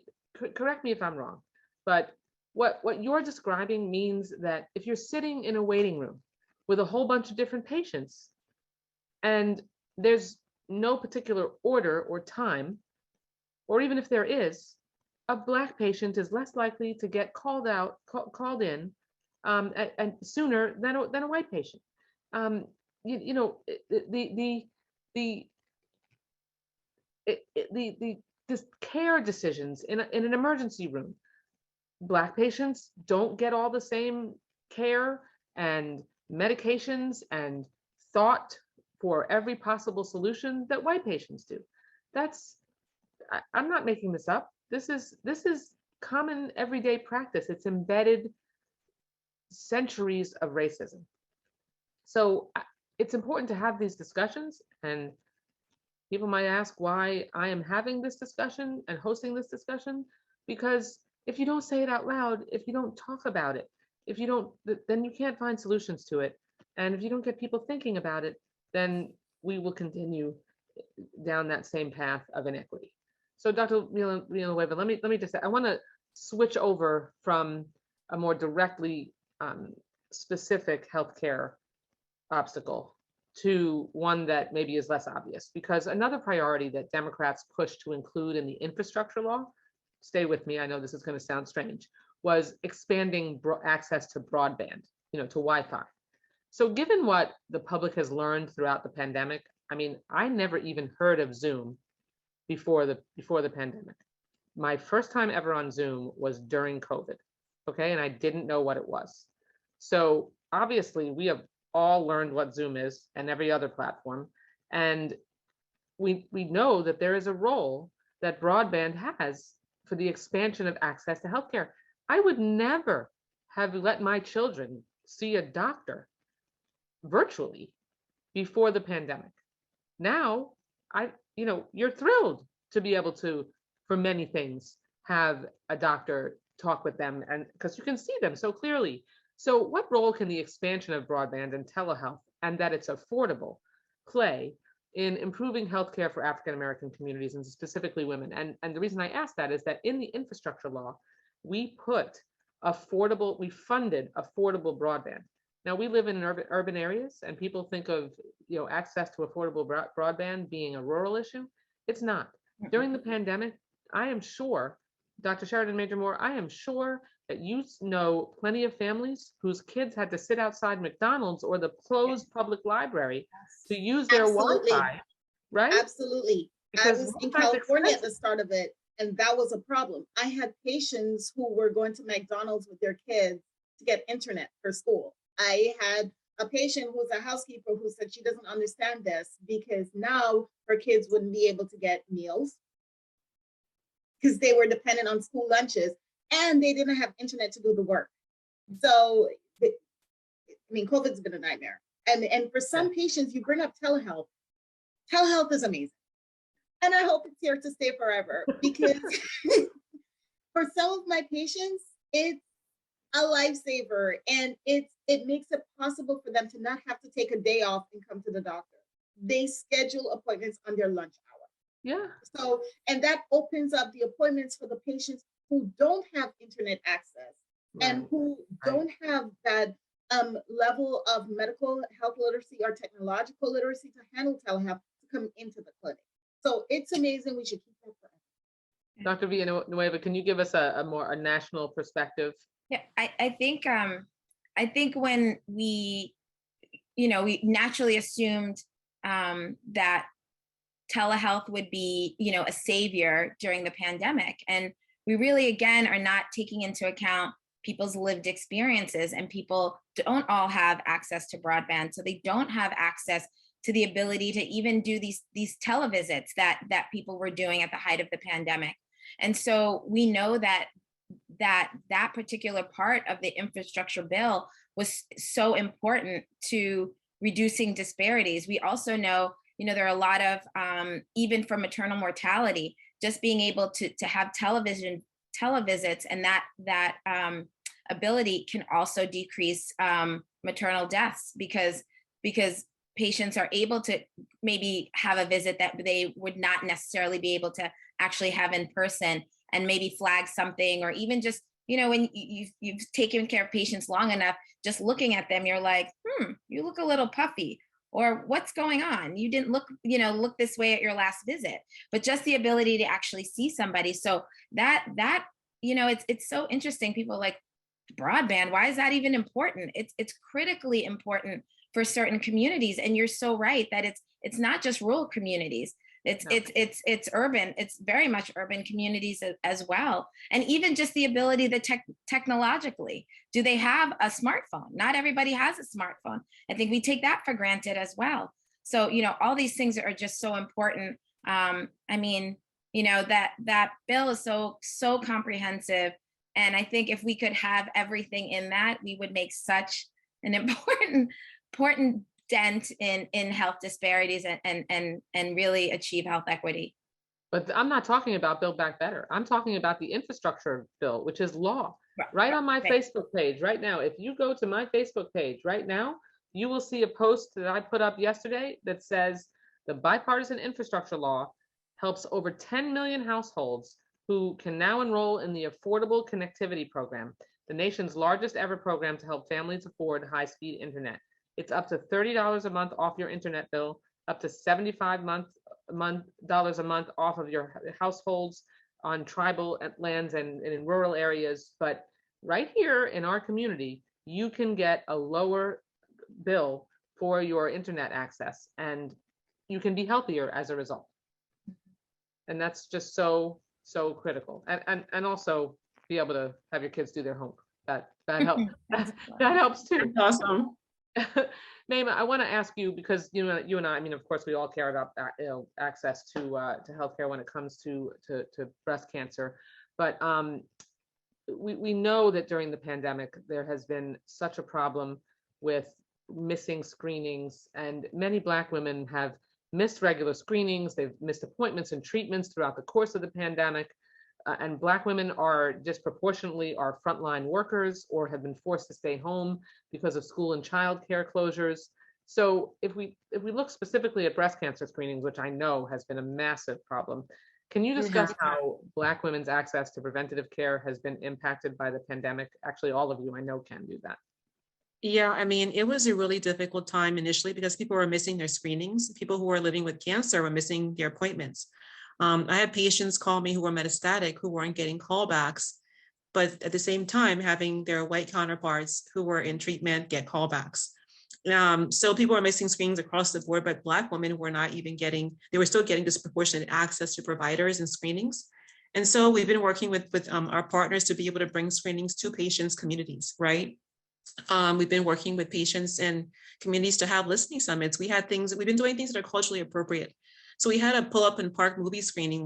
Correct me if I'm wrong, but what you're describing means that if you're sitting in a waiting room with a whole bunch of different patients and there's no particular order or time, or even if there is, a Black patient is less likely to get called in and sooner than a white patient. You know, the care decisions in an emergency room, Black patients don't get all the same care and medications and thought for every possible solution that white patients do. I'm not making this up. This is common everyday practice. It's embedded centuries of racism. So it's important to have these discussions, and people might ask why I am having this discussion and hosting this discussion, because if you don't say it out loud, if you don't talk about it, if you don't, then you can't find solutions to it. And if you don't get people thinking about it, then we will continue down that same path of inequity. So Dr. Villanueva, let me just say, I want to switch over from a more directly specific healthcare obstacle to one that maybe is less obvious, because another priority that Democrats pushed to include in the infrastructure law, stay with me, I know this is going to sound strange, was expanding access to broadband, to Wi-Fi. So given what the public has learned throughout the pandemic, I mean, I never even heard of Zoom before the pandemic. My first time ever on Zoom was during COVID, okay? And I didn't know what it was. So obviously we have all learned what Zoom is and every other platform. And we know that there is a role that broadband has for the expansion of access to healthcare. I would never have let my children see a doctor virtually before the pandemic. Now, you're thrilled to be able to, for many things, have a doctor talk with them, and because you can see them so clearly. So what role can the expansion of broadband and telehealth, and that it's affordable, play in improving healthcare for African American communities, and specifically women? And the reason I ask that is that in the infrastructure law, we funded affordable broadband. Now we live in urban areas, and people think of access to affordable broadband being a rural issue. It's not. During the pandemic, I am sure, Dr. Sheridan Major-Moore, I am sure that you know plenty of families whose kids had to sit outside McDonald's or the closed public library to use their Wi-Fi, right? Absolutely. Because I was in California at the start of it, and that was a problem. I had patients who were going to McDonald's with their kids to get internet for school. I had a patient who's a housekeeper who said she doesn't understand this because now her kids wouldn't be able to get meals because they were dependent on school lunches and they didn't have internet to do the work. So, COVID's been a nightmare. And for some patients, you bring up telehealth. Telehealth is amazing. And I hope it's here to stay forever because for some of my patients, it's a lifesaver, and it makes it possible for them to not have to take a day off and come to the doctor. They schedule appointments on their lunch hour. Yeah. So, and that opens up the appointments for the patients who don't have internet access and who don't have that level of medical health literacy or technological literacy to handle telehealth to come into the clinic. So it's amazing. We should keep that forever. Dr. Villanueva, can you give us a more national perspective? Yeah, I think when we naturally assumed that telehealth would be, a savior during the pandemic. And we really, again, are not taking into account people's lived experiences, and people don't all have access to broadband. So they don't have access to the ability to even do these televisits that people were doing at the height of the pandemic. And so we know that particular part of the infrastructure bill was so important to reducing disparities. We also know, there are a lot of, even for maternal mortality, just being able to have televisits, and that ability can also decrease maternal deaths, because because patients are able to maybe have a visit that they would not necessarily be able to actually have in person, and maybe flag something, or even just, when you've taken care of patients long enough, just looking at them, you're like, you look a little puffy, or what's going on? You didn't look this way at your last visit. But just the ability to actually see somebody. So that it's so interesting. People are like, broadband, why is that even important? It's critically important for certain communities. And you're so right that it's not just rural communities. It's urban. It's very much urban communities as well. And even just the ability that technologically, do they have a smartphone? Not everybody has a smartphone. I think we take that for granted as well. So, all these things are just so important. That bill is so comprehensive. And I think if we could have everything in that, we would make such an important dent in health disparities and really achieve health equity. But I'm not talking about Build Back Better. I'm talking about the infrastructure bill, which is law. Right on my Facebook page right now. If you go to my Facebook page right now, you will see a post that I put up yesterday that says the Bipartisan Infrastructure Law helps over 10 million households who can now enroll in the Affordable Connectivity Program, the nation's largest ever program to help families afford high-speed internet. It's up to $30 a month off your internet bill, up to $75 a month off of your households on tribal lands and in rural areas. But right here in our community, you can get a lower bill for your internet access, and you can be healthier as a result. And that's just so critical. And also be able to have your kids do their homework. That helps. that helps too. That's awesome. Maimah, I want to ask you, because you and I mean, of course, we all care about access to healthcare when it comes to breast cancer, but we know that during the pandemic there has been such a problem with missing screenings, and many Black women have missed regular screenings. They've missed appointments and treatments throughout the course of the pandemic. And Black women are disproportionately our frontline workers, or have been forced to stay home because of school and child care closures. So if we look specifically at breast cancer screenings, which I know has been a massive problem, can you discuss how Black women's access to preventative care has been impacted by the pandemic? Actually, all of you I know can do that. Yeah, I mean, it was a really difficult time initially because people were missing their screenings. People who were living with cancer were missing their appointments. I had patients call me who were metastatic, who weren't getting callbacks, but at the same time having their white counterparts who were in treatment get callbacks. So people are missing screenings across the board, but Black women were not even getting, they were still getting disproportionate access to providers and screenings. And so we've been working with our partners to be able to bring screenings to patients' communities, right? We've been working with patients and communities to have listening summits. We've been doing things that are culturally appropriate. So we had a pull up and park movie screening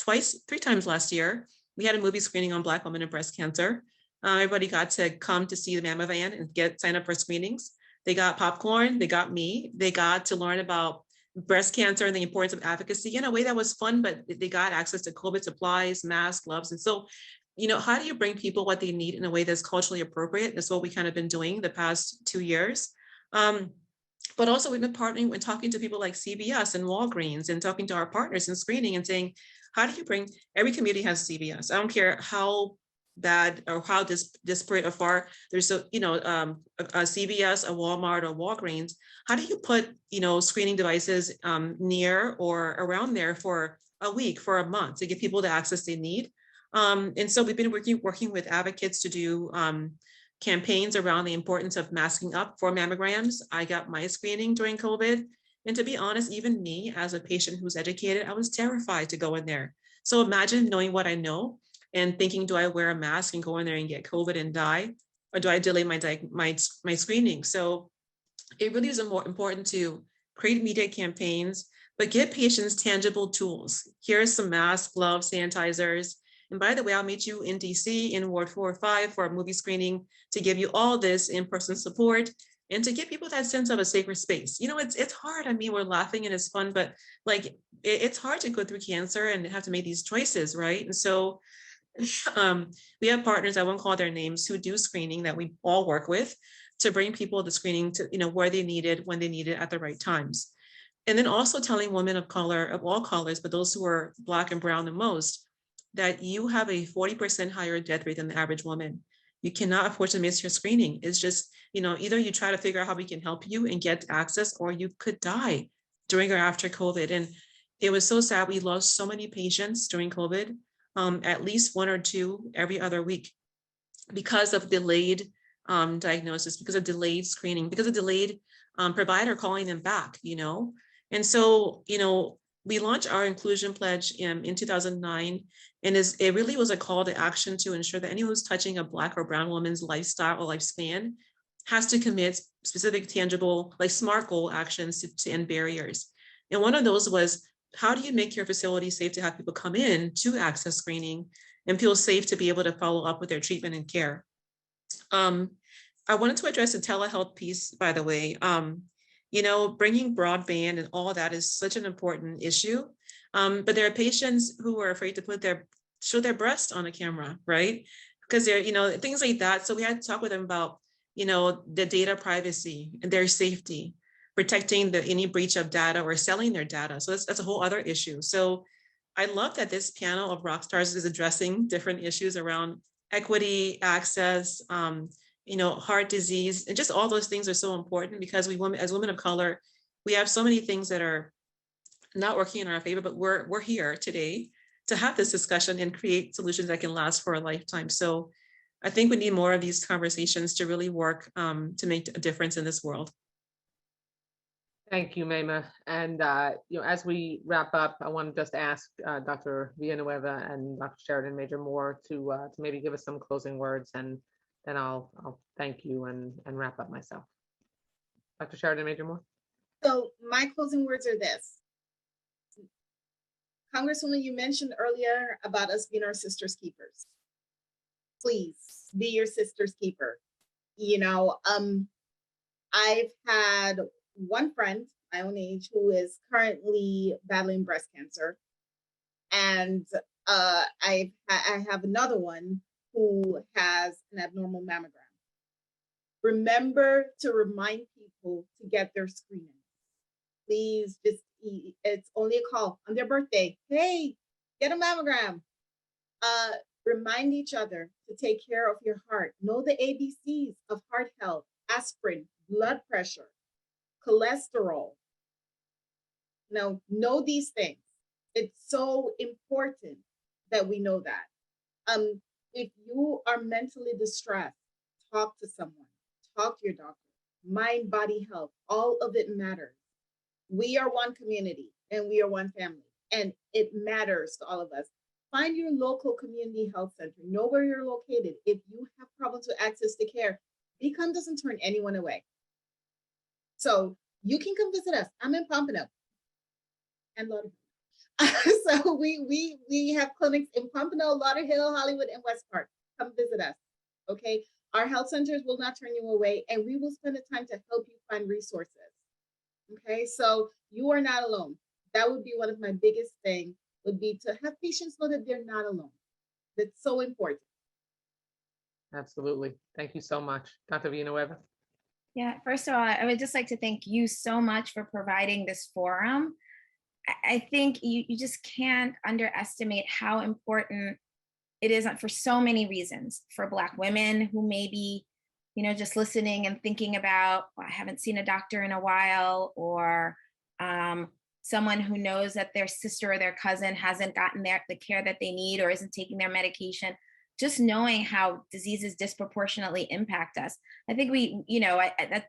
three times last year. We had a movie screening on Black women and breast cancer. Everybody got to come to see the Mamma Van and sign up for screenings. They got popcorn, they got me, they got to learn about breast cancer and the importance of advocacy in a way that was fun, but they got access to COVID supplies, masks, gloves. And so, how do you bring people what they need in a way that's culturally appropriate? That's what we kind of been doing the past 2 years. But also we've been partnering and talking to people like CVS and Walgreens and talking to our partners in screening and saying, how do you bring, every community has CVS. I don't care how bad or how disparate or far there's a CVS, a Walmart or Walgreens. How do you put, screening devices near or around there for a week, for a month to give people the access they need? And so we've been working with advocates to do campaigns around the importance of masking up for mammograms. I got my screening during COVID. And to be honest, even me as a patient who's educated, I was terrified to go in there. So imagine knowing what I know and thinking, do I wear a mask and go in there and get COVID and die? Or do I delay my screening? So it really is more important to create media campaigns, but give patients tangible tools. Here's some masks, gloves, sanitizers. And by the way, I'll meet you in DC in Ward 4 or 5 for a movie screening to give you all this in-person support and to give people that sense of a sacred space. It's hard. I mean, we're laughing and it's fun, but it's hard to go through cancer and have to make these choices, right? And so we have partners, I won't call their names, who do screening that we all work with. to bring people the screening to, where they need it, when they need it, at the right times. And then also telling women of color, of all colors, but those who are Black and brown the most, that you have a 40% higher death rate than the average woman. You cannot afford to miss your screening. It's just, either you try to figure out how we can help you and get access, or you could die during or after COVID. And it was so sad. We lost so many patients during COVID, at least 1 or 2 every other week, because of delayed diagnosis, because of delayed screening, because of delayed provider calling them back, And so, we launched our inclusion pledge in 2009, and it really was a call to action to ensure that anyone who's touching a Black or brown woman's lifestyle or lifespan has to commit specific, tangible, like SMART goal actions to end barriers. And one of those was, how do you make your facility safe to have people come in to access screening and feel safe to be able to follow up with their treatment and care? I wanted to address the telehealth piece, by the way. Bringing broadband and all that is such an important issue. But there are patients who are afraid to show their breast on a camera, right? Because they're, things like that. So we had to talk with them about, the data privacy and their safety, protecting any breach of data or selling their data. So that's a whole other issue. So I love that this panel of rock stars is addressing different issues around equity, access, heart disease, and just all those things are so important, because as women of color, we have so many things that are not working in our favor, but we're here today to have this discussion and create solutions that can last for a lifetime. So I think we need more of these conversations to really work to make a difference in this world. Thank you, Maimah. And as we wrap up, I want to just ask Dr. Villanueva and Dr. Sheridan Major-Moore to maybe give us some closing words, and then I'll thank you and wrap up myself. Dr. Sheridan Major-Moore. So my closing words are this. Congresswoman, you mentioned earlier about us being our sister's keepers. Please be your sister's keeper. I've had one friend, my own age, who is currently battling breast cancer. And I have another one who has an abnormal mammogram. Remember to remind people to get their screening. Please, it's only a call on their birthday. Hey, get a mammogram. Remind each other to take care of your heart. Know the ABCs of heart health: aspirin, blood pressure, cholesterol. Know these things. It's so important that we know that. If you are mentally distressed, talk to someone, talk to your doctor. Mind, body health, all of it matters. We are one community and we are one family, and it matters to all of us. Find your local community health center. Know where you're located. If you have problems with access to care, Beacon doesn't turn anyone away. So you can come visit us. I'm in Pompano and Lauderhill. So we have clinics in Pompano, Lauderhill, Hollywood, and West Park. Come visit us, okay? Our health centers will not turn you away, and we will spend the time to help you find resources, okay? So you are not alone. That would be one of my biggest things, would be to have patients know that they're not alone. That's so important. Absolutely. Thank you so much. Dr. Villanueva. Yeah, first of all, I would just like to thank you so much for providing this forum. I think you just can't underestimate how important it is for so many reasons for Black women who may be, just listening and thinking about, well, I haven't seen a doctor in a while, or someone who knows that their sister or their cousin hasn't gotten the care that they need or isn't taking their medication. Just knowing how diseases disproportionately impact us. I think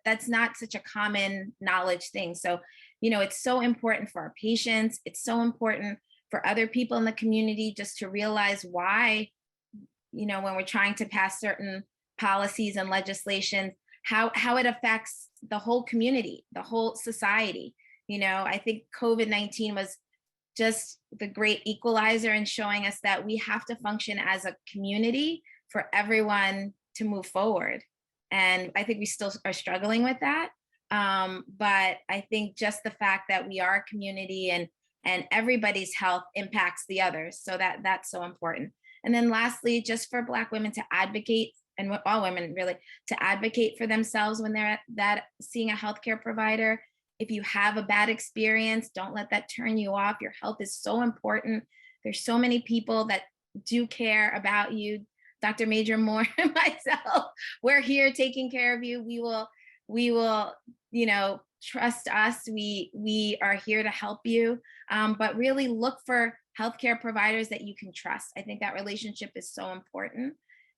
that's not such a common knowledge thing. So, it's so important for our patients. It's so important for other people in the community just to realize why, when we're trying to pass certain policies and legislation, how it affects the whole community, the whole society. I think COVID-19 was just the great equalizer in showing us that we have to function as a community for everyone to move forward. And I think we still are struggling with that. But I think just the fact that we are a community and everybody's health impacts the others. So that's so important. And then lastly, just for Black women to advocate and all women really, to advocate for themselves when they're seeing a healthcare provider. If you have a bad experience, don't let that turn you off. Your health is so important. There's so many people that do care about you. Dr. Major-Moore and myself, we're here taking care of you. We will, trust us. We are here to help you. But really look for healthcare providers that you can trust. I think that relationship is so important.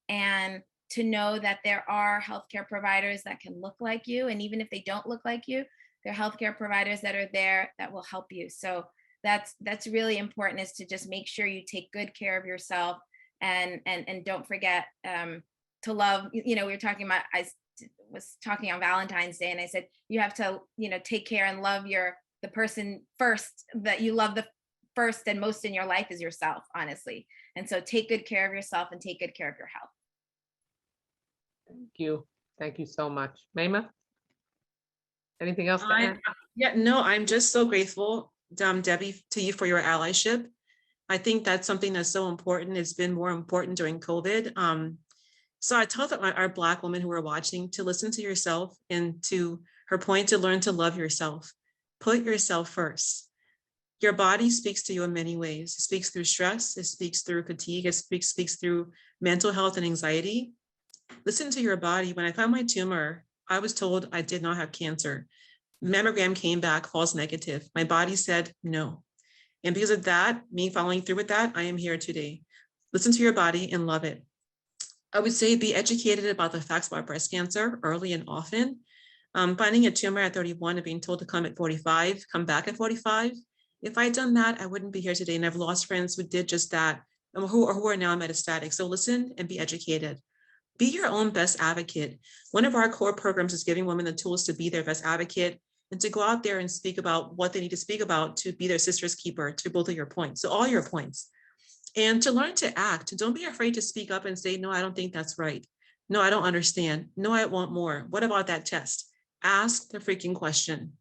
And to know that there are healthcare providers that can look like you. And even if they don't look like you, there are healthcare providers that are there that will help you. So that's really important, is to just make sure you take good care of yourself, and don't forget to love. We were talking about, I was talking on Valentine's Day, and I said, you have to, take care and love the person first, that you love the first and most in your life is yourself, honestly. And so take good care of yourself and take good care of your health. Thank you. Thank you so much. Maimah? Anything else to add? Yeah, no, I'm just so grateful, Debbie, to you for your allyship. I think that's something that's so important. It's been more important during COVID. So I tell our Black women who are watching to listen to yourself, and to her point, to learn to love yourself. Put yourself first. Your body speaks to you in many ways. It speaks through stress. It speaks through fatigue. It speaks through mental health and anxiety. Listen to your body. When I found my tumor, I was told I did not have cancer. Mammogram came back false negative. My body said no. And because of that, me following through with that, I am here today. Listen to your body and love it. I would say be educated about the facts about breast cancer early and often. Finding a tumor at 31 and being told to come at 45, come back at 45. If I had done that, I wouldn't be here today. And I've lost friends who did just that, and who are now metastatic. So listen and be educated. Be your own best advocate. One of our core programs is giving women the tools to be their best advocate, and to go out there and speak about what they need to speak about, to be their sister's keeper, to both of your points. So all your points. And to learn to act. Don't be afraid to speak up and say, no, I don't think that's right. No, I don't understand. No, I want more. What about that test? Ask the freaking question.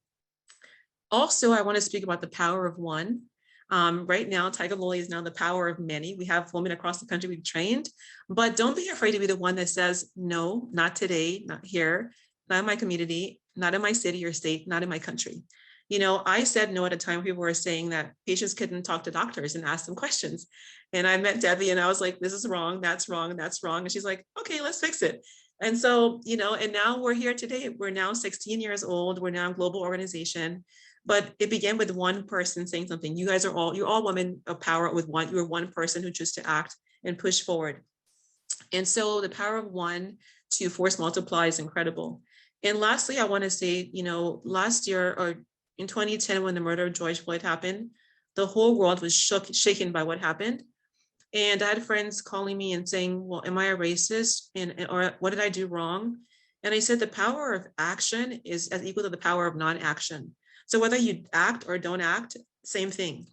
Also, I want to speak about the power of one. Right now, Tiger Lily is now the power of many. We have women across the country we've trained, but don't be afraid to be the one that says, no, not today, not here, not in my community, not in my city or state, not in my country. I said no at a time people were saying that patients couldn't talk to doctors and ask them questions. And I met Debbie and I was like, this is wrong, that's wrong, that's wrong. And she's like, okay, let's fix it. And so, and now we're here today. We're now 16 years old. We're now a global organization. But it began with one person saying something. You're all women of power with one. You're one person who chose to act and push forward. And so the power of one to force multiply is incredible. And lastly, I want to say, last year, or in 2010, when the murder of George Floyd happened, the whole world was shaken by what happened. And I had friends calling me and saying, well, am I a racist? Or what did I do wrong? And I said, the power of action is as equal to the power of non-action. So whether you act or don't act, same thing.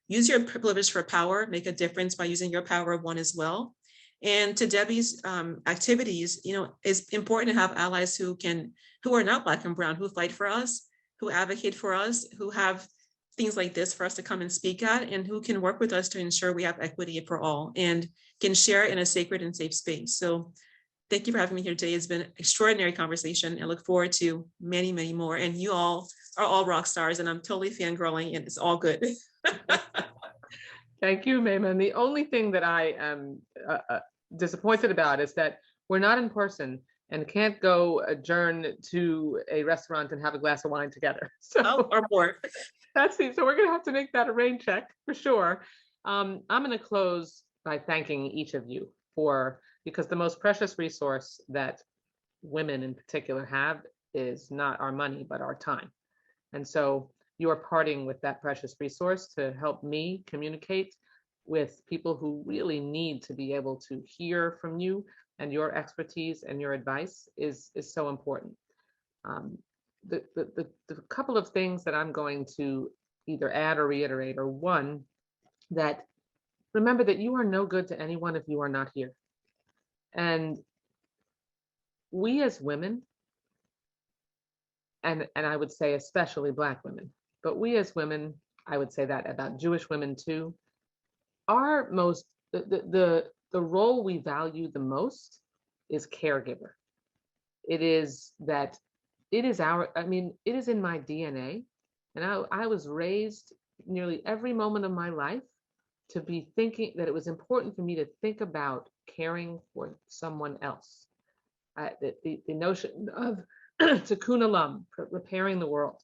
Use your privilege for power, make a difference by using your power of one as well. And to Debbie's activities, it's important to have allies who are not Black and brown, who fight for us, who advocate for us, who have things like this for us to come and speak at, and who can work with us to ensure we have equity for all and can share in a sacred and safe space. So thank you for having me here today. It's been an extraordinary conversation. I look forward to many, many more. And you all are all rock stars, and I'm totally fangirling, and it's all good. Thank you, Maimah. And the only thing that I am disappointed about is that we're not in person and can't go adjourn to a restaurant and have a glass of wine together. So, or more. So we're going to have to make that a rain check for sure. I'm going to close by thanking each of you because the most precious resource that women in particular have is not our money, but our time. And so you are parting with that precious resource to help me communicate with people who really need to be able to hear from you, and your expertise and your advice is so important. The couple of things that I'm going to either add or reiterate are, one, that remember that you are no good to anyone if you are not here. And we as women, and I would say especially Black women, but we as women, I would say that about Jewish women too, the role we value the most is caregiver. It is that it is it is in my DNA. And I was raised nearly every moment of my life to be thinking that it was important for me to think about caring for someone else. The notion of tikkun olam, repairing the world,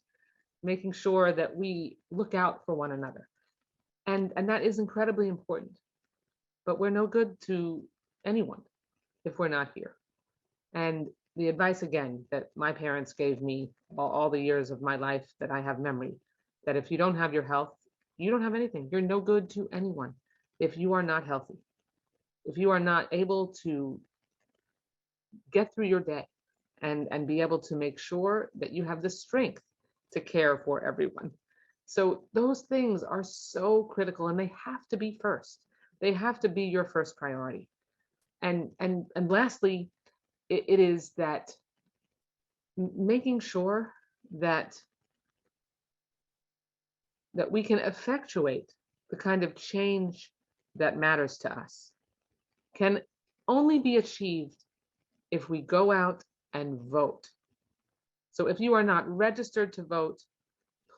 making sure that we look out for one another. And that is incredibly important. But we're no good to anyone if we're not here. And the advice, again, that my parents gave me all the years of my life that I have memory, that if you don't have your health, you don't have anything. You're no good to anyone if you are not healthy, if you are not able to get through your day and be able to make sure that you have the strength to care for everyone. So those things are so critical, and they have to be first. They have to be your first priority. And lastly, it is that making sure that we can effectuate the kind of change that matters to us can only be achieved if we go out and vote. So if you are not registered to vote,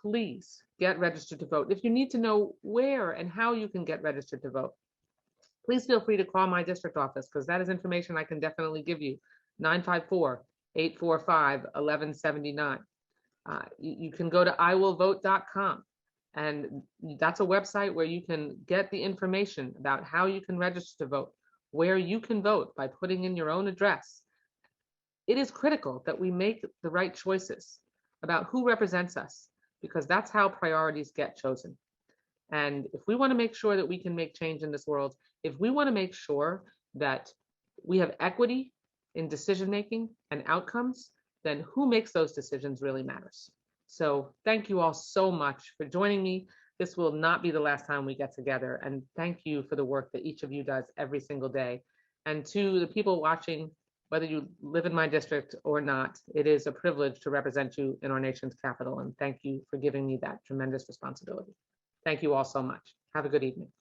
please get registered to vote. If you need to know where and how you can get registered to vote, please feel free to call my district office, because that is information I can definitely give you. 954-845-1179. You can go to iwillvote.com, and that's a website where you can get the information about how you can register to vote, where you can vote by putting in your own address. It is critical that we make the right choices about who represents us, because that's how priorities get chosen. And if we want to make sure that we can make change in this world, if we want to make sure that we have equity in decision-making and outcomes, then who makes those decisions really matters. So thank you all so much for joining me. This will not be the last time we get together. And thank you for the work that each of you does every single day. And to the people watching, whether you live in my district or not, it is a privilege to represent you in our nation's capital. And thank you for giving me that tremendous responsibility. Thank you all so much. Have a good evening.